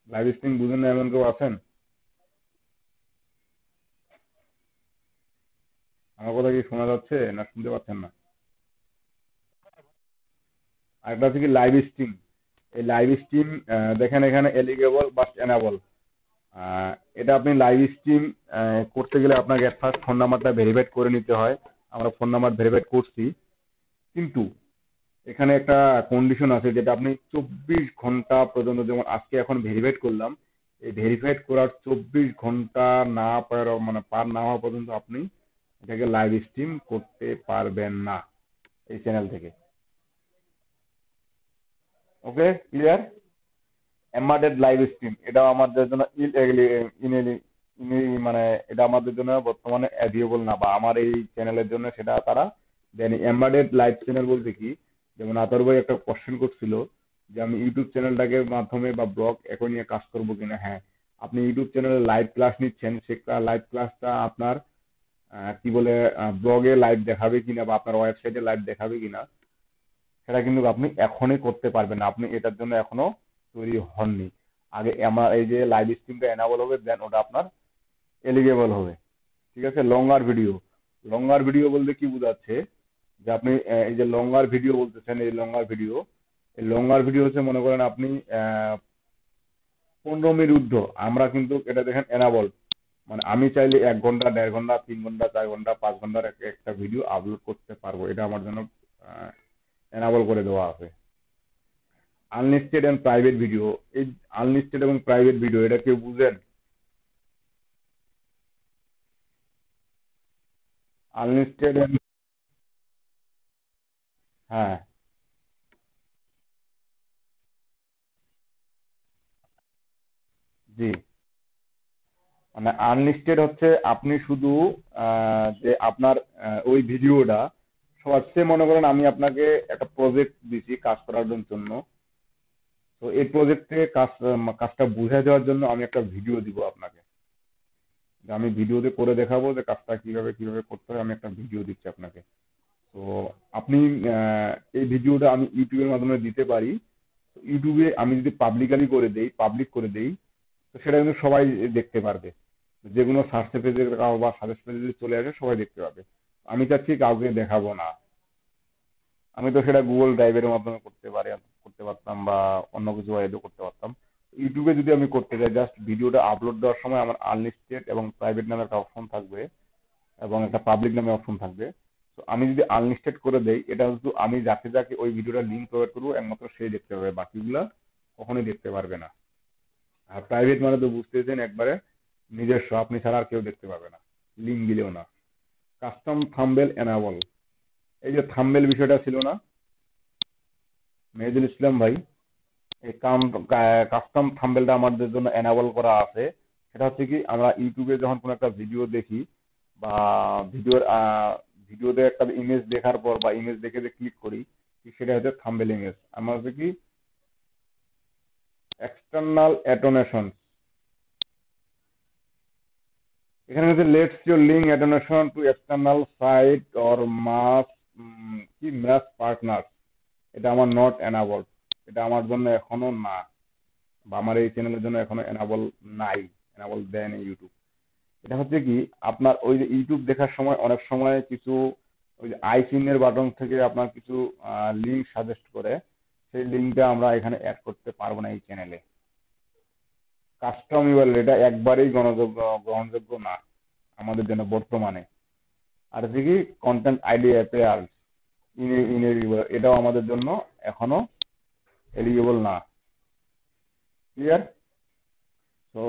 লাইভ স্ট্রিম বুঝেন না এমন কেউ আছেন? আমার কথা কি শোনা যাচ্ছে না শুনতে পাচ্ছেন না? আরেকটা হচ্ছে কি লাইভ স্ট্রিম। এই লাইভ স্ট্রিম দেখেন এখানে এলিগেবল বা এনাবল। আহ, এটা আপনি লাইভ স্ট্রিম করতে গেলে আপনাকে ফার্স্ট ফোন নাম্বারটা ভেরিফাইড করে নিতে হয়। আমরা ফোন নাম্বার ভেরিফাইড করছি, কিন্তু এখানে একটা কন্ডিশন আছে, যেটা আপনি 24 ঘন্টা পর্যন্ত, যেমন আজকে এখন ভেরিফাইড করলাম, এই ভেরিফাইড করার 24 ঘন্টা না মানে পার না হওয়া পর্যন্ত আপনি এটাকে লাইভ স্ট্রিম করতে পারবেন না এই চ্যানেল থেকে। ওকে, ক্লিয়ার? এম্বাডেড লাইভ স্ট্রিম এটা আমাদের জন্য মানে এটা আমাদের জন্য বর্তমানে অ্যাভিয়েবল না, বা আমার এই চ্যানেলের জন্য সেটা তারা দেয়নি। এম্বাডেড লাইভ চ্যানেল বলতে কি, যেমন আতর ভাই একটা কোশ্চেন করছিল যে আমি ইউটিউব চ্যানেলটাকে মাধ্যমে বা ব্লগ এখন নিয়ে কাজ করবো কিনা। হ্যাঁ, আপনি ইউটিউব চ্যানেলে লাইভ ক্লাস নিচ্ছেন, সেটা লাইভ ক্লাসটা আপনার কি বলে ব্লগে লাইভ দেখাবে কিনা বা আপনার ওয়েবসাইটে লাইভ দেখাবে কিনা, সেটা কিন্তু আপনি এখনই করতে পারবেন না, আপনি এটার জন্য এখনো তৈরি হননি। আগে আমার এই যে লাইভ স্ট্রিমটা এনাবল হবে, দেন ওটা আপনার এলিগেবল হবে। ঠিক আছে। লঙ্গার ভিডিও, লঙ্গার ভিডিও বলতে কি বোঝাচ্ছে, যে আপনি এই যে লঙ্গার ভিডিও বলতেছেন, এই লঙ্গার ভিডিও, এই লঙ্গার ভিডিও হচ্ছে মনে করেন আপনি 15 মিনিট ঊর্ধ্ব, আমরা কিন্তু এটা দেখেন এনাবল, মানে আমি চাইলে 1 ঘন্টা 1.5 ঘন্টা 3 ঘন্টা 4 ঘন্টা 5 ঘন্টার একটা ভিডিও আপলোড করতে পারবো, এটা আমার জন্য এনাবল করে দেওয়া আছে। আনলিস্টেড এন্ড প্রাইভেট ভিডিও, এই আনলিস্টেড এবং প্রাইভেট ভিডিও এটা কেউ বুঝেন? আনলিস্টেড এন্ড, হ্যাঁ, জি, মানে আনলিস্টেড হচ্ছে আপনি শুধু যে আপনার ওই ভিডিওটা সবার সে মনে করেন আমি আপনাকে একটা প্রজেক্ট দিছি কাজ করার জন্য, তো এই প্রজেক্টে কাজটা বুঝাই দেওয়ার জন্য আমি একটা ভিডিও দিব আপনাকে, যে আমি ভিডিওতে করে দেখাবো যে কাজটা কিভাবে কিভাবে করতে হয়, আমি একটা ভিডিও দিচ্ছি আপনাকে। তো আপনি এই ভিডিওটা আমি ইউটিউবের মাধ্যমে দিতে পারি। তো ইউটিউবে আমি যদি পাবলিকালি করে দেই, পাবলিক করে দেই, তো সেটা কিন্তু সবাই দেখতে পারবে, যেগুলো সার্চ পেজে বা সাজেস্ট পেজে যদি চলে আসে সবাই দেখতে পাবে। আমি চাচ্ছি কাউকে দেখাবো না। আমি তো সেটা গুগল ড্রাইভের মাধ্যমে করতে পারতাম বা অন্য কিছু ওয়েতে করতে পারতাম। ইউটিউবে যদি আমি করতে চাই, জাস্ট ভিডিওটা আপলোড দেওয়ার সময় আমার আনলিস্টেড এবং প্রাইভেট নামে একটা অপশন থাকবে এবং একটা পাবলিক নামে অপশন থাকবে। তো আমি যদি আনলিস্টেড করে দেই, এটা শুধু আমি যাকে যাকে ওই ভিডিওটা লিঙ্ক প্রোভাইড করবো একমাত্র সেই দেখতে পাবে, বাকিগুলা কখনোই দেখতে পারবে না। আর প্রাইভেট মানে তো বুঝতেছেন, একবারে নিজস্ব, আপনি ছাড়া আর কেউ দেখতে পাবে না, লিঙ্ক দিলেও না। কাস্টম থাম্বেল এনাবল, এই যে থাম্বেল বিষয়টা ছিল না মেহেদুল ইসলাম ভাই, এই কাস্টম থাম্বেলটা আমাদের জন্য এনাবল করা আছে। সেটা হচ্ছে কি, আমরা ইউটিউবে যখন কোনো একটা ভিডিও দেখি বা ভিডিওতে একটা ইমেজ দেখার পর বা ইমেজ দেখে যে ক্লিক করি, সেটা হচ্ছে থাম্বেল ইমেজ। আমরা হচ্ছে কি এক্সটার্নাল অ্যাটোনেশন, এখানে হচ্ছে lets your link annotation to external site or মাস কি ম্যাচ পার্টনার, এটা আমার নট এনাবল, এটা আমার জন্য এখনো না, বা আমার এই চ্যানেলের জন্য এখনো এনাবল নাই, এনাবল দেয়নি ইউটিউব। এটা হচ্ছে কি, আপনার ওই যে ইউটিউব দেখার সময় অনেক সময় কিছু ওই যে আই চিহ্নের বাটন থেকে আপনার কিছু লিঙ্ক সাজেস্ট করে, সেই লিঙ্কটা আমরা এখানে অ্যাড করতে পারবো না এই চ্যানেলে। কাস্টম ইউআরএল এটা একবারেই গ্রহণযোগ্য না আমাদের জন্য বর্তমানে। আর হচ্ছে কি কন্টেন্ট আইডি অ্যাপিয়ার্স ইনএলিজিবল, এটাও আমাদের জন্য এখনো এলিজিবল না। ক্লিয়ার? তো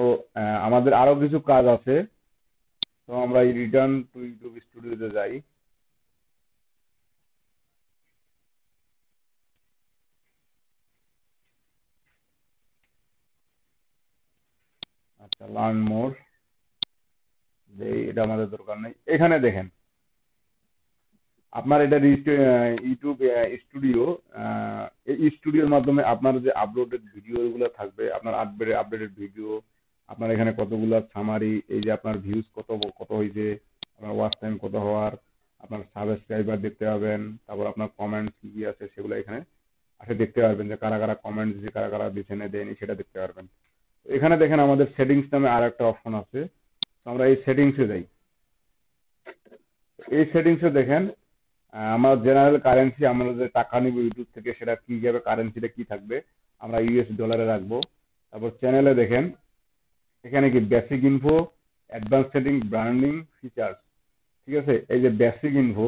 আমাদের আরো কিছু কাজ আছে। তো আমরা এই রিটার্ন টু ইউটিউব স্টুডিওতে যাই। আচ্ছা, লার্ন মোর, এটা আমাদের দরকার নেই। এখানে দেখেন আপনার এটা ইউটিউব স্টুডিও, এই স্টুডিওর মাধ্যমে আপনার যে আপলোডেড ভিডিও গুলো থাকবে, আপনার আপডেটেড ভিডিও, আপনার এখানে কতগুলো সামারি, এই যে আপনার ভিউজ কত কত হয়েছে, আপনার ওয়াচ টাইম কত হওয়ার, আপনার সাবস্ক্রাইবার দেখতে পাবেন, তারপর আপনার কমেন্টস কি কি আছে সেগুলো এখানে আসে দেখতে পারবেন, যে কারা কারা কমেন্টস দিয়েছে, কারা কারা দিচ্ছে না দেয়নি সেটা দেখতে পারবেন। তো এখানে দেখেন আমাদের সেটিংস নামে আর একটা অপশন আছে। তো আমরা এই সেটিংসে যাই। এই সেটিংসে দেখেন আমার জেনারেল কারেন্সি, আমরা যে টাকা নিব ইউটিউব থেকে সেটা কি যাবে, কারেন্সিটা কি থাকবে, আমরা ইউএস ডলারে রাখবো। তারপর চ্যানেলে দেখেন এখানে কি basic info, advance setting, branding, features. ঠিক আছে, এই যে বেসিক ইনফো,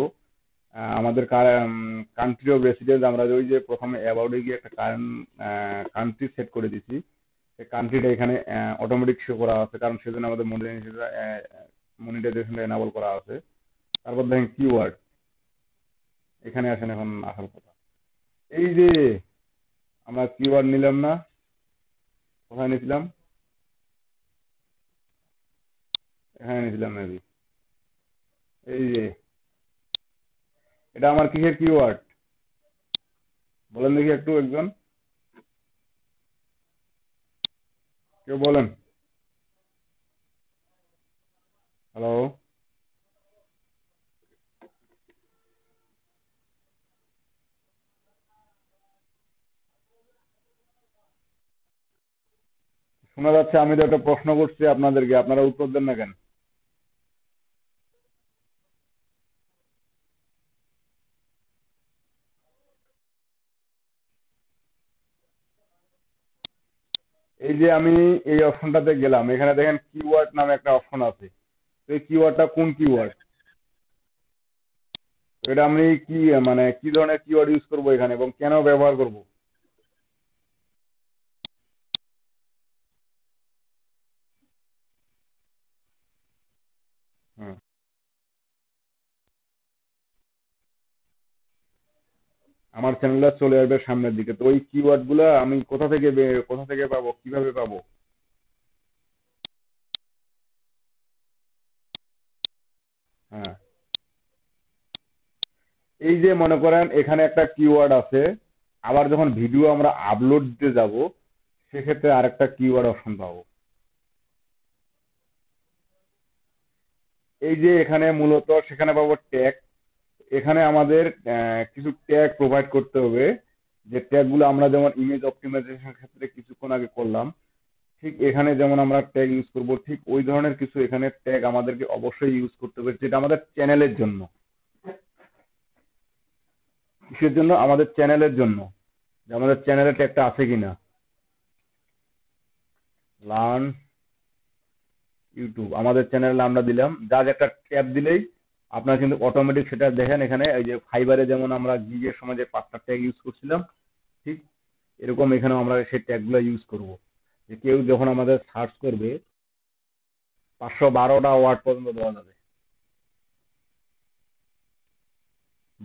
আমাদের কান্ট্রি অফ রেসিডেন্স, আমরা ওই যে প্রথমে অ্যাবাউটে গিয়ে একটা কান্ট্রি সেট করে দিছি, সেই কান্ট্রিটা এখানে অটোমেটিক শো করা আছে, কারণ সেজন্য আমাদের মনিটাইজেশনটা এনাবল করা আছে। তারপর দেখেন কিওয়ার্ড, এখানে আসেন এখন আসল কথা। এই যে আমরা কিওয়ার্ড নিলাম না, কোথায় নিয়েছিলাম, এখানে নিয়েছিলাম মেবি। এই যে এটা আমার কিসের কিওয়ার্ড বলেন দেখি একটু, একজন কেউ বলেন। হ্যালো? শোনা যাচ্ছে? আমি তো একটা প্রশ্ন করছি আপনাদেরকে, আপনারা উত্তর দেন না কেন? এই যে আমি এই অপশনটাতে গেলাম, এখানে দেখেন কিওয়ার্ড নামে একটা অপশন আছে। তো এই কিওয়ার্ডটা কোন কিওয়ার্ড? এটা আমি কি মানে কি ধরনের কিওয়ার্ড ইউজ করব এখানে এবং কেন ব্যবহার করব? হুম, আমার চ্যানেলটা চলে আসবে সামনের দিকে। তো ওই কিওয়ার্ড গুলা আমি কোথা থেকে পাবো, কিভাবে পাবো? হ্যাঁ, এই যে মনে করেন এখানে একটা কিওয়ার্ড আছে, আবার যখন ভিডিও আমরা আপলোড দিতে যাব সেক্ষেত্রে আরেকটা কিওয়ার্ড অপশন পাবো। এই যে এখানে মূলত সেখানে পাবো ট্যাগ। এখানে আমাদের কিছু ট্যাগ প্রোভাইড করতে হবে, যে ট্যাগ গুলো আমরা যেমন ইমেজ অপটিমাইজেশন ক্ষেত্রে কিছুক্ষণ আগে করলাম, ঠিক এখানে যেমন আমরা ট্যাগ ইউজ করব, ঠিক ওই ধরনের কিছু এখানে ট্যাগ আমাদেরকে অবশ্যই ইউজ করতে হবে, যেটা আমাদের চ্যানেলের জন্য। কিসের জন্য? আমাদের চ্যানেলের জন্য, যে আমাদের চ্যানেলে ট্যাগটা আছে কিনা। লার্ন ইউটিউব, আমাদের চ্যানেলে আমরা দিলাম, জাস্ট একটা ট্যাব দিলেই আপনার কিন্তু অটোমেটিক সেটা দেখেন। এখানে এই যে ফাইবারে যেমন আমরা গিগের সময় যে 5টা ট্যাগ ইউজ করছিলাম, ঠিক এরকম এখানেও আমরা সেই ট্যাগগুলো ইউজ করব, যে কেউ যখন আমাদের সার্চ করবে 512টা ওয়ার্ড পর্যন্ত দেওয়া যাবে,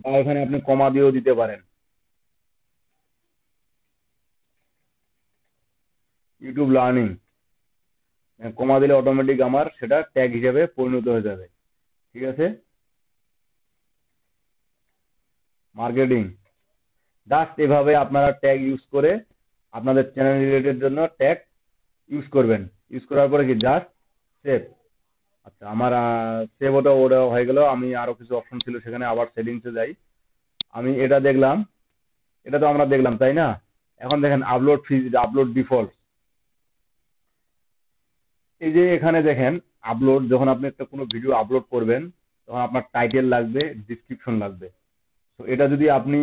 বা এখানে আপনি কমা দিয়েও দিতে পারেন। ইউটিউব লার্নিং, কমা দিলে অটোমেটিক আমার সেটা ট্যাগ হিসেবে পরিণত হয়ে যাবে। ঠিক আছে? মার্কেটিং, জাস্ট এভাবে আপনারা ট্যাগ ইউজ করে আপনাদের চ্যানেল রিলেটেড জন্য ট্যাগ ইউজ করবেন। ইউজ করার পরে কি জাস্ট সেভ। আচ্ছা, আমার সেভ ওটা হয়ে গেল। আমি আরো কিছু অপশন ছিল, সেখানে আবার সেটিংসে যাই। আমি এটা দেখলাম, এটা তো আমরা দেখলাম তাই না? এখন দেখেন আপলোড ফ্রি, আপলোড ডিফল্ট। এই যে এখানে দেখেন আপলোড, যখন আপনি একটা কোনো ভিডিও আপলোড করবেন তখন আপনার টাইটেল লাগবে, ডিসক্রিপশন লাগবে। তো এটা যদি আপনি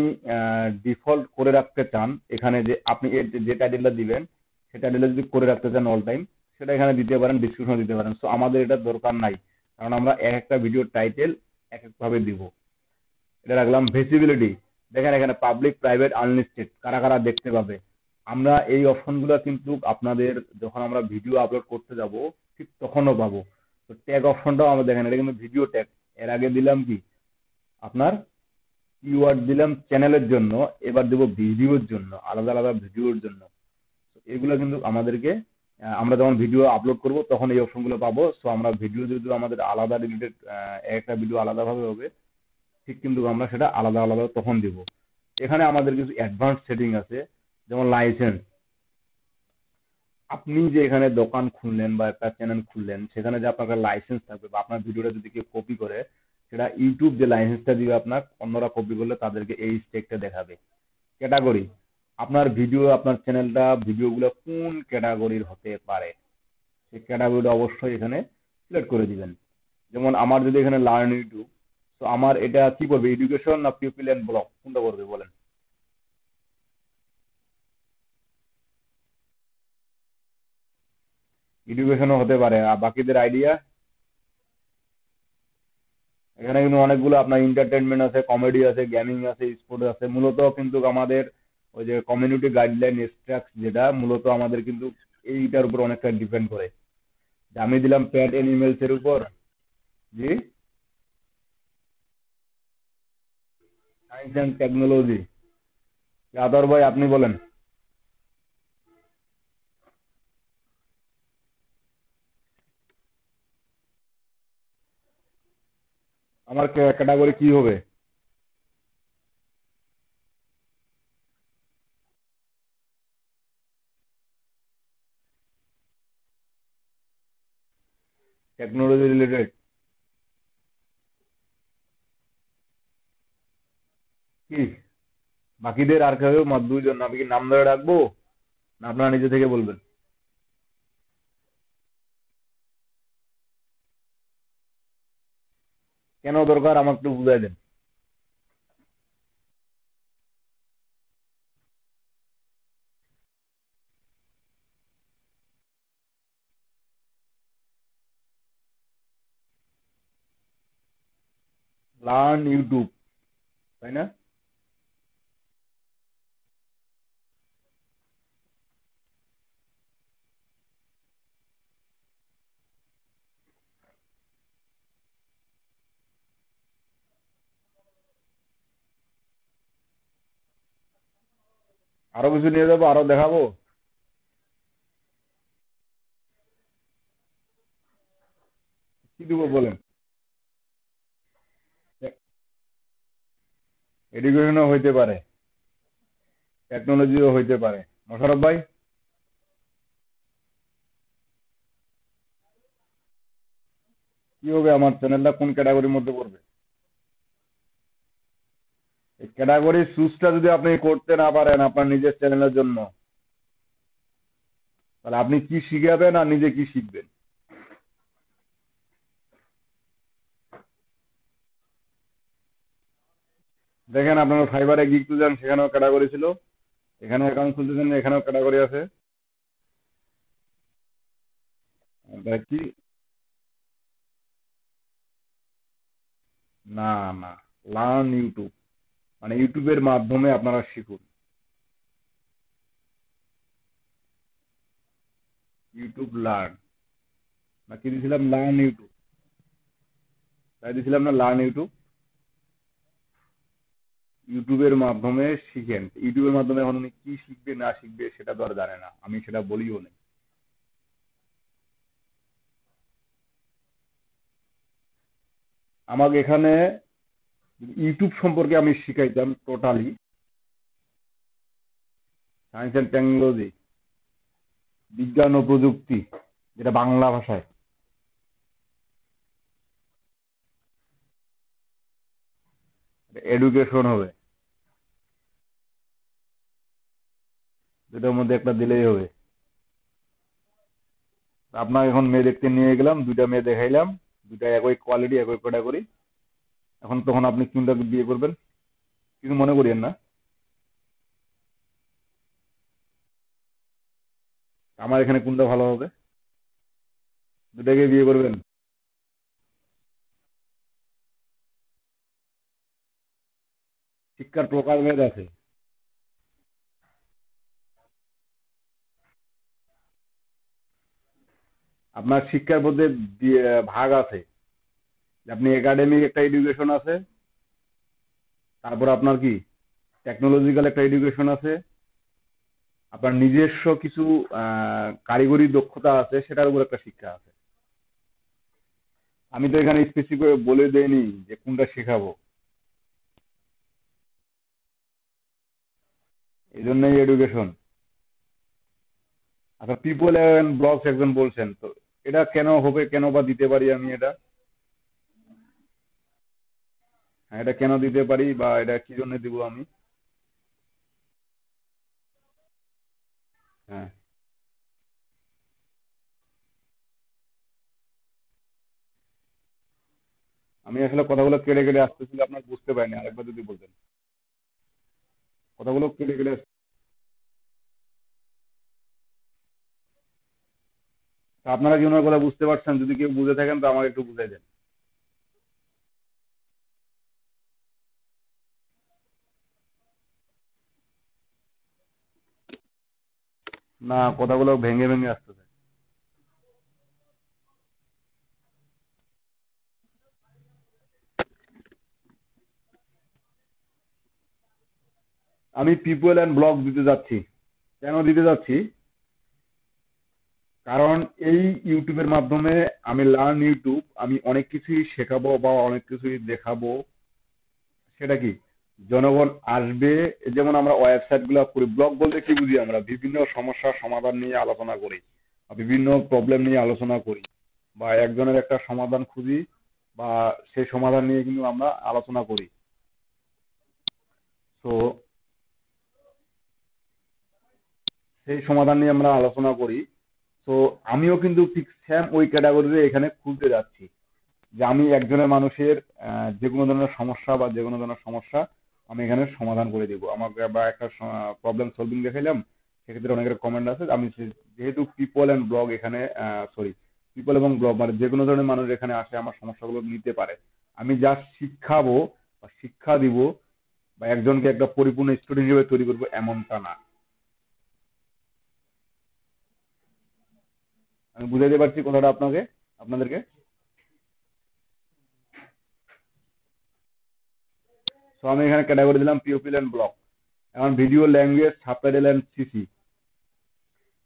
ডিফল্ট করে রাখতে চান, এখানে যে আপনি যে টাইটেলটা দিবেন সে টাইটেলটা যদি করে রাখতে চান অল টাইম, সেটা এখানে দিতে পারেন, ডিসক্রিপশন দিতে পারেন। সো আমাদের এটা দরকার নাই, কারণ আমরা এক একটা ভিডিওর টাইটেল এক এক ভাবে দিব। এটা রাখলাম ভিজিবিলিটি। দেখেন এখানে পাবলিক, প্রাইভেট, আনলিস্টেড, কারা কারা দেখতে পাবে। আমরা এই অপশনগুলো কিন্তু আপনাদের যখন আমরা ভিডিও আপলোড করতে যাব ঠিক তখনও পাবো। তো ট্যাগ অপশনটাও আমরা দেখেন, এটা কিন্তু ভিডিও ট্যাগ। এর আগে দিলাম কি আপনার কিওয়ার্ড দিলাম চ্যানেলের জন্য, এবার দেবো ভিডিওর জন্য, আলাদা আলাদা ভিডিওর জন্য। তো এগুলো কিন্তু আমাদেরকে আমরা যখন ভিডিও আপলোড করব তখন এই অপশনগুলো পাবো। সো আমরা ভিডিও যদি আমাদের আলাদা রিলেটেড, একটা ভিডিও আলাদাভাবে হবে, ঠিক কিন্তু আমরা সেটা আলাদা আলাদা তখন দিব। এখানে আমাদের কিছু অ্যাডভান্স সেটিং আছে, যেমন লাইসেন্স। আপনি যে এখানে দোকান খুললেন বা একটা চ্যানেল খুললেন, সেখানে যে আপনার একটা লাইসেন্স থাকবে, বা আপনার ভিডিওটা যদি কেউ কপি করে, সেটা ইউটিউব যে লাইসেন্সটা দিবে আপনার, অন্যরা কপি করলে তাদেরকে এই স্টেকটা দেখাবে। ক্যাটাগরি, আপনার ভিডিও, আপনার চ্যানেলটা, ভিডিওগুলো কোন ক্যাটাগরির হতে পারে, সেই ক্যাটাগরিটা অবশ্যই এখানে সিলেক্ট করে দিবেন। যেমন আমার যদি এখানে লার্ন ইউটিউব, তো আমার এটা কি করবে, এডুকেশন না পিপল এন্ড ব্লগ, কোনটা করবে বলেন? এডুকেশনও হতে পারে, আর বাকিদের আইডিয়া। এখানে কিন্তু অনেকগুলো আপনার এন্টারটেনমেন্ট আছে, কমেডি আছে, গেমিং আছে, স্পোর্টস আছে। মূলত কিন্তু আমাদের ওই যে কমিউনিটি গাইডলাইন স্ট্রাকচার, যেটা মূলত আমাদের কিন্তু এইটার উপর অনেকটা ডিপেন্ড করে। যে আমি দিলাম প্যাট এনিমেলস এর উপর। জি, সায়েন্স অ্যান্ড টেকনোলজি। আদর ভাই আপনি বলেন। আমার ক্যাটাগরি কি হবে? Technology related. কি বাকিদের আর কেউ দুইজন, আমি কি নাম ধরে রাখবো না আপনারা নিজে থেকে বলবেন? কেন দরকার আমাকে একটু বুঝাই দেন। লার্ন ইউটিউব, তাই না? আরো কিছু নিয়ে যাবো, আরো দেখাবো। কি দিব বলেন? এডুকেশনও হইতে পারে, টেকনোলজিও হইতে পারে। মোশারফ ভাই, কি হবে, আমার চ্যানেলটা কোন ক্যাটাগরির মধ্যে পড়বে? এই ক্যাটাগরি চুজটা যদি আপনি করতে না পারেন আপনার নিজের চ্যানেলের জন্য, তাহলে আপনি কি শিখাবেন আর নিজে কি শিখবেন? দেখেন আপনার ফাইবারে গিগ টু যান, সেখানেও ক্যাটাগরি ছিল। এখানে অ্যাকাউন্ট খুলতেছেন, এখানেও ক্যাটাগরি আছে। কি? না, না, লার্ন ইউটিউব, মানে ইউটিউবের মাধ্যমে আপনারা শিখুন। ইউটিউব লার্ন, না কি দিয়েছিলাম, লার্ন ইউটিউব, তাই দিয়েছিলাম না, লার্ন ইউটিউব। ইউটিউবের মাধ্যমে শিখেন। ইউটিউবের মাধ্যমে এখন উনি কি শিখবে না শিখবে সেটা তো আর জানে না, আমি সেটা বলিও না। আমাকে এখানে ইউটিউব সম্পর্কে আমি শিখাইতাম টোটালি, সায়েন্স অ্যান্ড টেকনোলজি, বিজ্ঞান ও প্রযুক্তি, যেটা বাংলা ভাষায়। এডুকেশন হবে, দুটার মধ্যে একটা দিলেই হবে। আপনার এখন মেয়ে দেখতে নিয়ে গেলাম, দুইটা মেয়ে দেখাইলাম, দুইটা একই কোয়ালিটি একই ক্যাটাগরি। এখন তখন আপনি কোনটা বিয়ে করবেন কিছু মনে করিয়েন না। আমার এখানে কোনটা ভালো হবে, দুটাকে বিয়ে করবেন। শিক্ষার প্রকারভেদ আছে। আপনার শিক্ষার মধ্যে ভাগ আছে, যে আপনি একাডেমিক একটা এডুকেশন আছে, তারপর আপনার কি টেকনোলজিক্যাল একটা এডুকেশন আছে, আপনার নিজস্ব কিছু কারিগরি দক্ষতা আছে, সেটার উপর একটা শিক্ষা আছে। আমি তো এখানে স্পেসিফিক বলে দেইনি যে কোনটা শেখাবো, এই জন্যই এডুকেশন। আচ্ছা, পিপল অ্যান্ড ব্লগস একজন বলছেন, তো এটা কেন হবে, কেন বা দিতে পারি আমি এটা? হ্যাঁ, এটা কেন দিতে পারি বা এটা কি জন্য দিব আমি? হ্যাঁ, আমি আসলে কথাগুলো কেটে কেটে আসতেছিল, আপনার বুঝতে পারিনি, আরেকবার যদি বলতেন। কথাগুলো কেটে কেটে তা আপনারা কি ওনার কথা বুঝতে পারছেন? যদি কেউ বুঝে থাকেন তো আমাকে একটু বুঝাই দেন। না, কথাগুলো ভেঙে ভেঙে আসতেছে। আমি পিপল অ্যান্ড ব্লগ দিতে যাচ্ছি। কেন দিতে যাচ্ছি? কারণ এই ইউটিউবের মাধ্যমে আমি লার্ন ইউটিউব, আমি অনেক কিছুই শেখাবো বা অনেক কিছুই দেখাবো। সেটা কি, জনগণ আসবে। যেমন আমরা ওয়েবসাইট গুলো করি, ব্লগ বলতে কি বুঝি? আমরা বিভিন্ন সমস্যার সমাধান নিয়ে আলোচনা করি, বা বিভিন্ন প্রবলেম নিয়ে আলোচনা করি, বা একজনের একটা সমাধান খুঁজি, বা সেই সমাধান নিয়ে কিন্তু আমরা আলোচনা করি। তো সেই সমাধান নিয়ে আমরা আলোচনা করি। তো আমিও কিন্তু ঠিক সেম ওই ক্যাটাগরিতে এখানে খুলতে যাচ্ছি, যে আমি একজনের মানুষের যে কোনো ধরনের সমস্যা বা যে কোনো ধরনের সমস্যা আমি এখানে সমাধান করে দিব। আমাকে বা একটা প্রবলেম সলভিং দেখাইলাম, সেক্ষেত্রে অনেকের কমেন্ট আছে, আমি যেহেতু পিপল অ্যান্ড ব্লগ এখানে, সরি, পিপল এবং ব্লগ মানে যে কোনো ধরনের মানুষ এখানে আসে আমার সমস্যাগুলো নিতে পারে। আমি জাস্ট শিখাবো বা শিক্ষা দিব, বা একজনকে একটা পরিপূর্ণ স্টুডেন্ট হিসেবে তৈরি করবো, এমনটা না। আমি বুঝাইতে পারছি কথাটা আপনাকে, আপনাদেরকে? তো আমি এখানে ক্যাটাগরি দিলাম পিওপিল অ্যান্ড ব্লগ। এখন video language, subtitle and CC.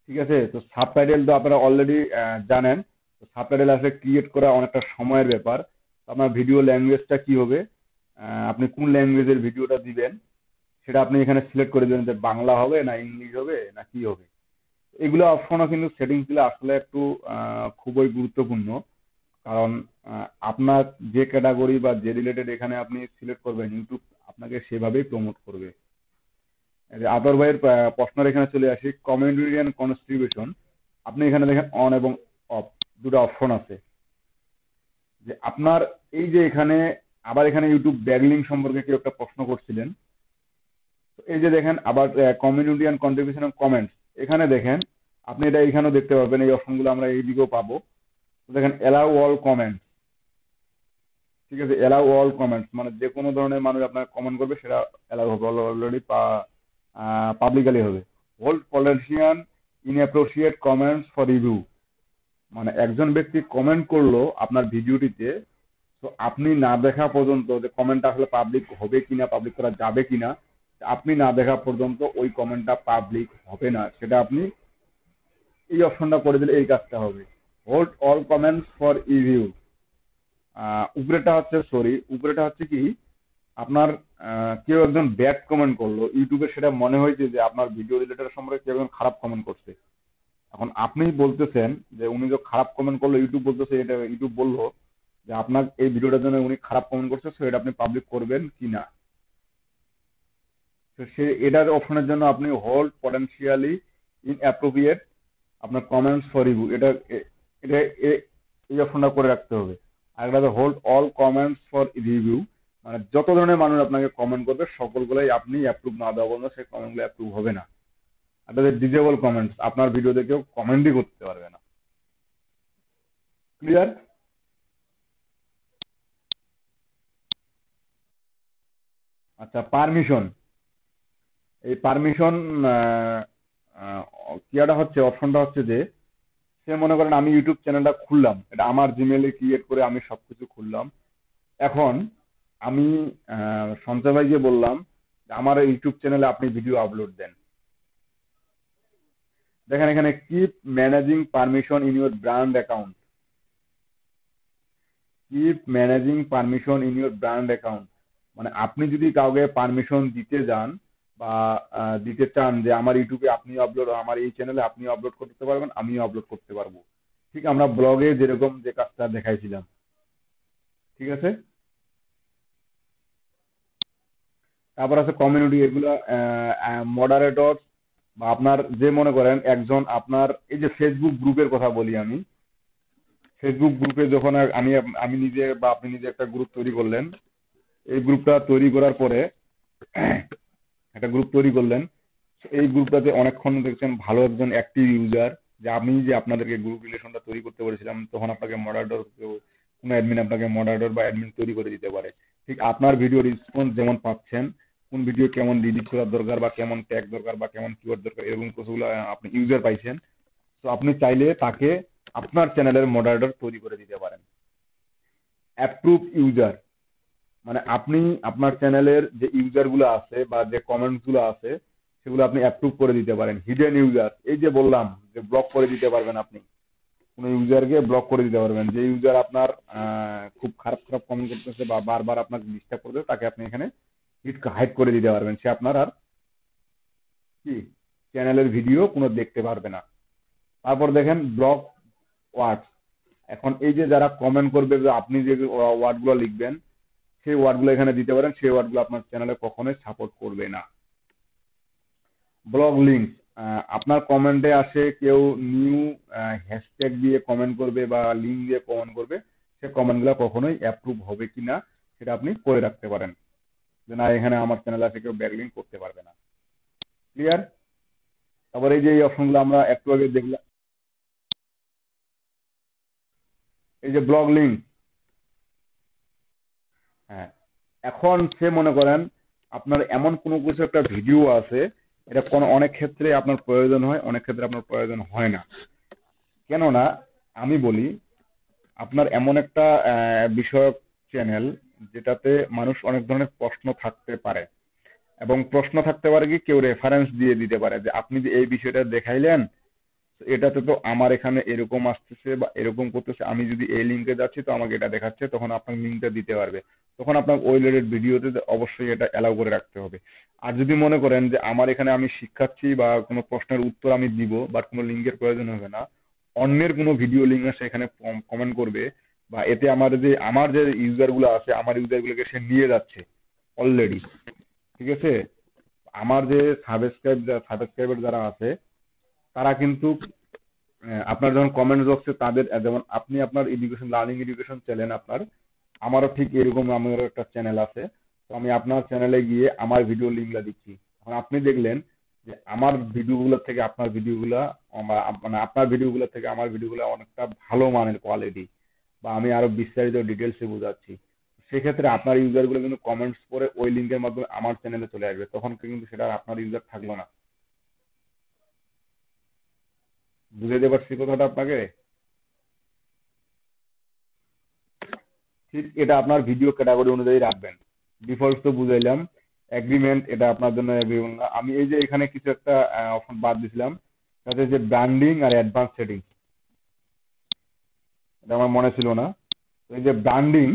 ঠিক আছে, তো সাবটাইটেল তো আপনারা অলরেডি জানেন। তো সাবটাইটেল আসলে ক্রিয়েট করা অনেকটা সময়ের ব্যাপার। তো আপনার ভিডিও ল্যাঙ্গুয়েজটা কি হবে, আপনি কোন ল্যাঙ্গুয়েজের ভিডিওটা দিবেন, সেটা আপনি এখানে সিলেক্ট করে দেবেন, যে বাংলা হবে না ইংলিশ হবে না কি হবে। এগুলো অপশনও কিন্তু সেটিংস গুলো আসলে একটু খুবই গুরুত্বপূর্ণ। কারণ আপনার যে ক্যাটাগরি বা যে রিলেটেড এখানে আপনি সিলেক্ট করবেন, ইউটিউব আপনাকে সেভাবেই প্রমোট করবে। আদর ভাইয়ের প্রশ্নের এখানে চলে আসি, কমিউনিটি অ্যান্ড কনস্ট্রিবিউশন। আপনি এখানে দেখেন অন এবং অফ, দুটো অপশন আছে। যে আপনার এই যে এখানে, আবার এখানে ইউটিউব ব্যাগলিং সম্পর্কে কেউ একটা প্রশ্ন করছিলেন। তো এই যে দেখেন আবার কমিউনিটি অ্যান্ড কন্ট্রিবিউশন কমেন্টস, এখানে দেখেন আপনি এটা এখানেও দেখতে পাবেন, এই অপশনগুলো আমরা এই দিকেও পাবো। তো দেখেন অ্যালাউ অল কমেন্টস। ঠিক আছে, অ্যালাউ অল কমেন্টস মানে যে কোনো ধরনের মানুষ আপনার কমেন্ট করবে সেটা অ্যালাউ হবে, অলরেডি পাবলিকালি হবে। Hold politician inappropriate comments for review, মানে একজন ব্যক্তি কমেন্ট করলো আপনার ভিডিওটিতে, তো আপনি না দেখা পর্যন্ত যে কমেন্টটা আসলে পাবলিক হবে কিনা, পাবলিক করা যাবে কিনা, আপনি না দেখা পর্যন্ত ওই কমেন্টটা পাবলিক হবে না। সেটা আপনি এই অপশনটা করে দিলে এই কাজটা হবে। Hold all comments for review. উপরেটা হচ্ছে, সরি, উপরেটা হচ্ছে কি, আপনার কেউ একজন ব্যাড কমেন্ট করলো ইউটিউবে, সেটা মনে হয়েছে যে আপনার ভিডিও রিলেটেড সম্পর্কে কেউ একজন খারাপ কমেন্ট করছে। এখন আপনি বলতেছেন যে উনি যে খারাপ কমেন্ট করলো, ইউটিউব বলতেছে, এটা ইউটিউব বললো যে আপনার এই ভিডিওটার জন্য উনি খারাপ কমেন্ট করছে, সো এটা আপনি পাবলিক করবেন কি না। তো সে এটার অপশনের জন্য আপনি হোল্ড পটেনশিয়ালি ইনঅ্যাপ্রোপ্রিয়েট আপনার কমেন্টস ফর রিভিউ, এটা এই অপশনটা করে রাখতে হবে। আর একটা hold all comments for review, মানে যত ধরনের মানুষ আপনাকে কমেন্ট করবে সকলগুলাই আপনি অ্যাপ্রুভ না দেওয়া পর্যন্ত সেই কমেন্টগুলো অ্যাপ্রুভ হবে না। আর ডিজেবল কমেন্টস, আপনার ভিডিওতে কেউ কমেন্টই করতে পারবে না। ক্লিয়ার? আচ্ছা, পারমিশন। এই পারমিশন কিয়াটা হচ্ছে, অপশনটা হচ্ছে যে সে মনে করেন আমি ইউটিউব চ্যানেলটা খুললাম, এটা আমার জিমেলে ক্রিয়েট করে আমি সবকিছু খুললাম। এখন আমি সঞ্জয় ভাইকে বললাম যে আমার ইউটিউব চ্যানেলে আপনি ভিডিও আপলোড দেন। দেখেন এখানে keep managing permission in your brand account, keep managing permission in your brand account, মানে আপনি যদি কাউকে পারমিশন দিতে যান বা দিতে চান যে আমার ইউটিউবে আপনি আপলোড, আমার এই চ্যানেলে আপনি আপলোড করতে পারবেন, আমিও আপলোড করতে পারবো, ঠিক আমরা ব্লগে যেরকম যে কাজটা দেখাইছিলাম, ঠিক আছে। তারপর আছে কমিউনিটি, এগুলা মডারেটর বা আপনার যে মনে করেন একজন আপনার এই যে ফেসবুক গ্রুপের কথা বলি আমি, ফেসবুক গ্রুপে যখন আমি আমি নিজে বা আপনি নিজে একটা গ্রুপ তৈরি করলেন, এই গ্রুপটা তৈরি করার পরে একটা গ্রুপ তৈরি করলেন, এই গ্রুপটাতে অনেকক্ষণ দেখছেন ভালো একজন অ্যাক্টিভ ইউজার, যে আমি যে আপনাদেরকে গ্রুপ রিলেশনটা তৈরি করতে বলেছিলাম, তখন আপনাকে মডারেটর, কোনো অ্যাডমিন আপনাকে মডারেটর বা অ্যাডমিন তৈরি করে দিতে পারে। ঠিক আপনার ভিডিও রেসপন্স যেমন পাচ্ছেন, কোন ভিডিও কেমন ডিলিট করার দরকার বা কেমন ট্যাগ দরকার বা কেমন কিওয়ার্ড দরকার, এরকম কিছুগুলো আপনি ইউজার পাইছেন। তো আপনি চাইলে তাকে আপনার চ্যানেলের মডারেটর তৈরি করে দিতে পারেন। অ্যাপ্রুভ ইউজার, মানে আপনি আপনার চ্যানেলের যে ইউজার গুলো আছে বা যে কমেন্টস গুলো আছে সেগুলো আপনি অ্যাপ্রুভ করে দিতে পারেন। হিডেন ইউজার, এই যে বললাম যে ব্লক করে দিতে পারবেন, আপনি কোনো ইউজারকে ব্লক করে দিতে পারবেন। যে ইউজার আপনার খুব খারাপ খারাপ কমেন্ট করতেছে বা বারবার আপনাকে ডিস্টার্ব করবে, তাকে আপনি এখানে হাইড করে দিতে পারবেন, সে আপনার আর কি চ্যানেলের ভিডিও কোনো দেখতে পারবে না। তারপর দেখেন ব্লক ওয়ার্ডস, এখন এই যে যারা কমেন্ট করবে, যে আপনি যে ওয়ার্ড গুলো লিখবেন সেই ওয়ার্ড গুলো এখানে দিতে পারেন, সেই ওয়ার্ড গুলো আপনার চ্যানেলে কখনোই সাপোর্ট করবে না। ব্লগ লিঙ্ক, আপনার কমেন্টে আসে কেউ নিউ হ্যাশট্যাগ দিয়ে কমেন্ট করবে বা লিঙ্ক দিয়ে কমেন্ট করবে, সে কমেন্ট গুলো কখনোই অ্যাপ্রুভ হবে কিনা সেটা আপনি করে রাখতে পারেন, যে না এখানে আমার চ্যানেলে আসে কেউ ব্যাকলিঙ্ক করতে পারবে না। ক্লিয়ার? তারপর এই যে এই অপশন গুলো আমরা একটু আগে দেখলাম, এই যে ব্লগ লিঙ্ক, হ্যাঁ, এখন সে মনে করেন আপনার এমন কোনো কিছু একটা ভিডিও আছে, এটা কোনো অনেক ক্ষেত্রে আপনার প্রয়োজন হয়, অনেক ক্ষেত্রে আপনার প্রয়োজন হয় না। কেননা আমি বলি, আপনার এমন একটা বিষয়ক চ্যানেল যেটাতে মানুষ অনেক ধরনের প্রশ্ন থাকতে পারে, এবং প্রশ্ন থাকতে পারে কি কেউ রেফারেন্স দিয়ে দিতে পারে যে আপনি যে এই বিষয়টা দেখাইলেন, এটাতে তো আমার এখানে এরকম আসতেছে বা এরকম করতেছে, আমি যদি এই লিঙ্কে যাচ্ছি তো আমাকে এটা দেখাচ্ছে, তখন আপনার লিঙ্কটা দিতে পারবে, তখন আপনার ওই রিলেটেড ভিডিওতে অবশ্যই এটা অ্যালাউ করে রাখতে হবে। আর যদি মনে করেন যে আমার এখানে আমি শিক্ষার্থী বা কোনো প্রশ্নের উত্তর আমি দিব, বাট কোনো লিঙ্কের প্রয়োজন হবে না, অন্যের কোনো ভিডিও লিঙ্ক আছে এখানে কমেন্ট করবে, বা এতে আমার যে ইউজার গুলো আছে, আমার ইউজার গুলোকে সে নিয়ে যাচ্ছে অলরেডি, ঠিক আছে, আমার যে সাবস্ক্রাইবার যারা আছে তারা কিন্তু আপনার যখন কমেন্ট বক্সে তাদের, যেমন আপনি আপনার এডুকেশন লার্নিং এডুকেশন চ্যানেল আপনার, আমারও ঠিক এরকম আমারও একটা চ্যানেল আছে, তো আমি আপনার চ্যানেলে গিয়ে আমার ভিডিও লিঙ্কগুলো দিচ্ছি। এখন আপনি দেখলেন যে আমার ভিডিওগুলো থেকে আপনার ভিডিওগুলা, মানে আপনার ভিডিওগুলো থেকে আমার ভিডিওগুলো অনেকটা ভালো মানের কোয়ালিটি, বা আমি আরো বিস্তারিত ডিটেলসে বোঝাচ্ছি, সেক্ষেত্রে আপনার ইউজার গুলো কিন্তু কমেন্টস করে ওই লিঙ্কের মাধ্যমে আমার চ্যানেলে চলে আসবে, তখন কিন্তু সেটা আর আপনার ইউজার থাকলো না। বুঝাতে পারছি কথাটা আপনাকে? ঠিক এটা আপনার ভিডিও ক্যাটাগরি অনুযায়ী রাখবেন। ডিফল্ট তো বুঝাইলাম, এগ্রিমেন্ট এটা আপনার জন্য এগ্রিমেন্ট না। আমি এই যে এখানে কিছু একটা অপশন বাদ দিছিলাম, তাতে যে ব্র্যান্ডিং আর অ্যাডভান্স সেটিং, এটা আমার মনে ছিল না। তো এই যে ব্র্যান্ডিং,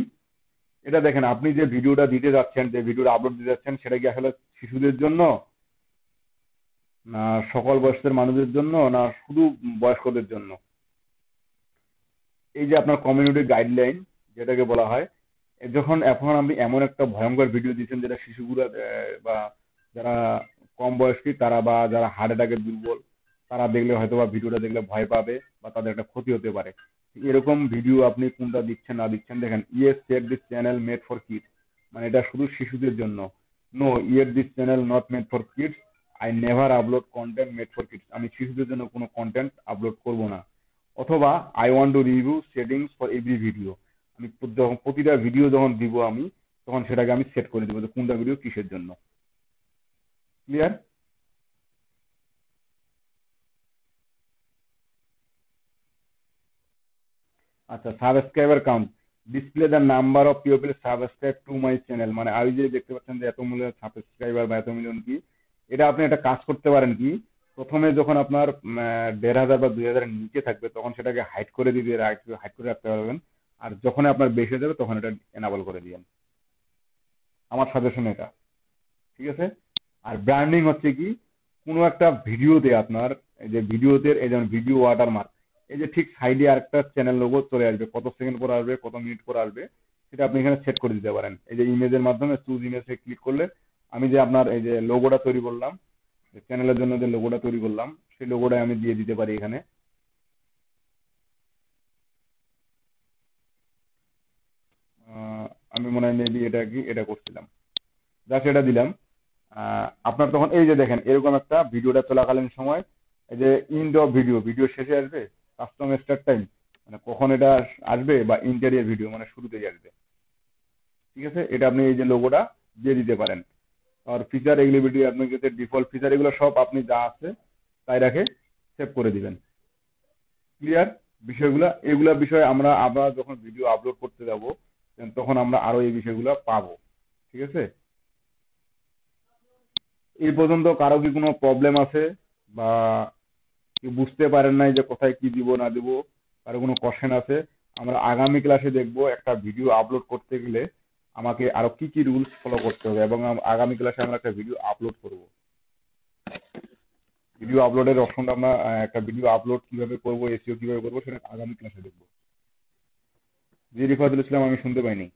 এটা দেখেন, আপনি যে ভিডিওটা দিতে যাচ্ছেন, যে ভিডিওটা আপলোড দিতে যাচ্ছেন, সেটা কি আসলে শিশুদের জন্য, না সকল বয়সের মানুষদের জন্য, না শুধু বয়স্কদের জন্য? এই যে আপনার কমিউনিটি গাইডলাইন যেটাকে বলা হয়, যখন এখন আপনি এমন একটা ভয়ঙ্কর ভিডিও দিচ্ছেন যেটা শিশুগুলো বা যারা কম বয়স্ক তারা বা যারা হার্ট অ্যাটাকে দুর্বল, তারা দেখলে হয়তো বা ভিডিওটা দেখলে ভয় পাবে বা তাদের একটা ক্ষতি হতে পারে। এরকম ভিডিও আপনি কোনটা দিচ্ছেন না দিচ্ছেন, দেখেন, yes set this channel made for kids, মানে এটা শুধু শিশুদের জন্য। No, yet this channel not made for kids, I never upload content made for kids, আমি শিশুদের জন্য কোনো কন্টেন্ট আপলোড করব না। অথবা I want to review settings for every video, আমি যখন প্রতিটা ভিডিও যখন দিব আমি, তখন সেটাকে আমি সেট করে দিব যে কোনটা ভিডিও কিসের জন্য। ক্লিয়ার? আচ্ছা, subscriber count, display the number of people subscribe to my channel, মানে আমি যে দেখতে পাচ্ছেন যে এত মিলিয়ন সাবস্ক্রাইবার বা এত মিলিয়ন কি, এটা আপনি একটা কাজ করতে পারেন কি, প্রথমে যখন আপনার 1,500 বা 2,000 এর নিচে থাকবে তখন সেটাকে হাইড করে দিবে, হাইড করে রাখতে পারবেন। আর যখন আপনার বেশি হয়ে যাবে তখন এটা এনাবল করে দিবেন। আমার সাজেশন এটা। ঠিক আছে? আর ব্র্যান্ডিং হচ্ছে কি, কোনো একটা ভিডিওতে আপনার, এই যে ভিডিওতে এই যেমন ভিডিও ওয়াটারমার্ক, এই যে ঠিক সাইডে আরেকটা চ্যানেল লোগো চলে আসবে, কত সেকেন্ড পর আসবে, কত মিনিট পর আসবে, সেটা আপনি এখানে সেট করে দিতে পারেন। এই যে ইমেজের মাধ্যমে চুজ ইমেজে ক্লিক করলে আমি যে আপনার এই যে লোগোটা তৈরি করলাম, চ্যানেলের জন্য যে লোগোটা তৈরি করলাম, সেই লোগোটা আমি দিয়ে দিতে পারি এখানে। আহ, আমি মনে হয় মেবি এটা কি এটা করছিলাম, জাস্ট এটা দিলাম। আপনার তখন এই যে দেখেন এরকম একটা ভিডিওটা চলাকালীন সময়, এই যে ইন্ড অফ ভিডিও, ভিডিও শেষে আসবে, কাস্টম স্টার্ট টাইম, মানে কখন এটা আসবে, বা ইন্টেরিয়র ভিডিও মানে শুরুতেই আসবে। ঠিক আছে? এটা আপনি এই যে লোগোটা দিয়ে দিতে পারেন। আর ফিচার এগুলিবিলিটি, আপনি যদি ডিফল্ট ফিচার এগুলো সব আপনি যা আছে তাই রাখে সেভ করে দিবেন। ক্লিয়ার বিষয়গুলা? এগুলা বিষয়ে আমরা আবার যখন ভিডিও আপলোড করতে যাব তখন আমরা আরো এই বিষয়গুলো পাবো। ঠিক আছে? এই পর্যন্ত কারো কি কোনো প্রবলেম আছে, বা কেউ বুঝতে পারেন নাই যে কোথায় কি দিব না দিব, কারো কোনো কোশ্চেন আছে? আমরা আগামী ক্লাসে দেখবো একটা ভিডিও আপলোড করতে গেলে আমাকে আরো কি কি রুলস ফলো করতে হবে, এবং আগামী ক্লাসে আমরা একটা ভিডিও আপলোড করব। ভিডিও আপলোডের অপশনটা আমরা একটা ভিডিও আপলোড কিভাবে করব, এসইও কিভাবে করবো, সেটা আগামী ক্লাসে দেখবো। জি রিফাতুল ইসলাম, আমি শুনতে পাইনি।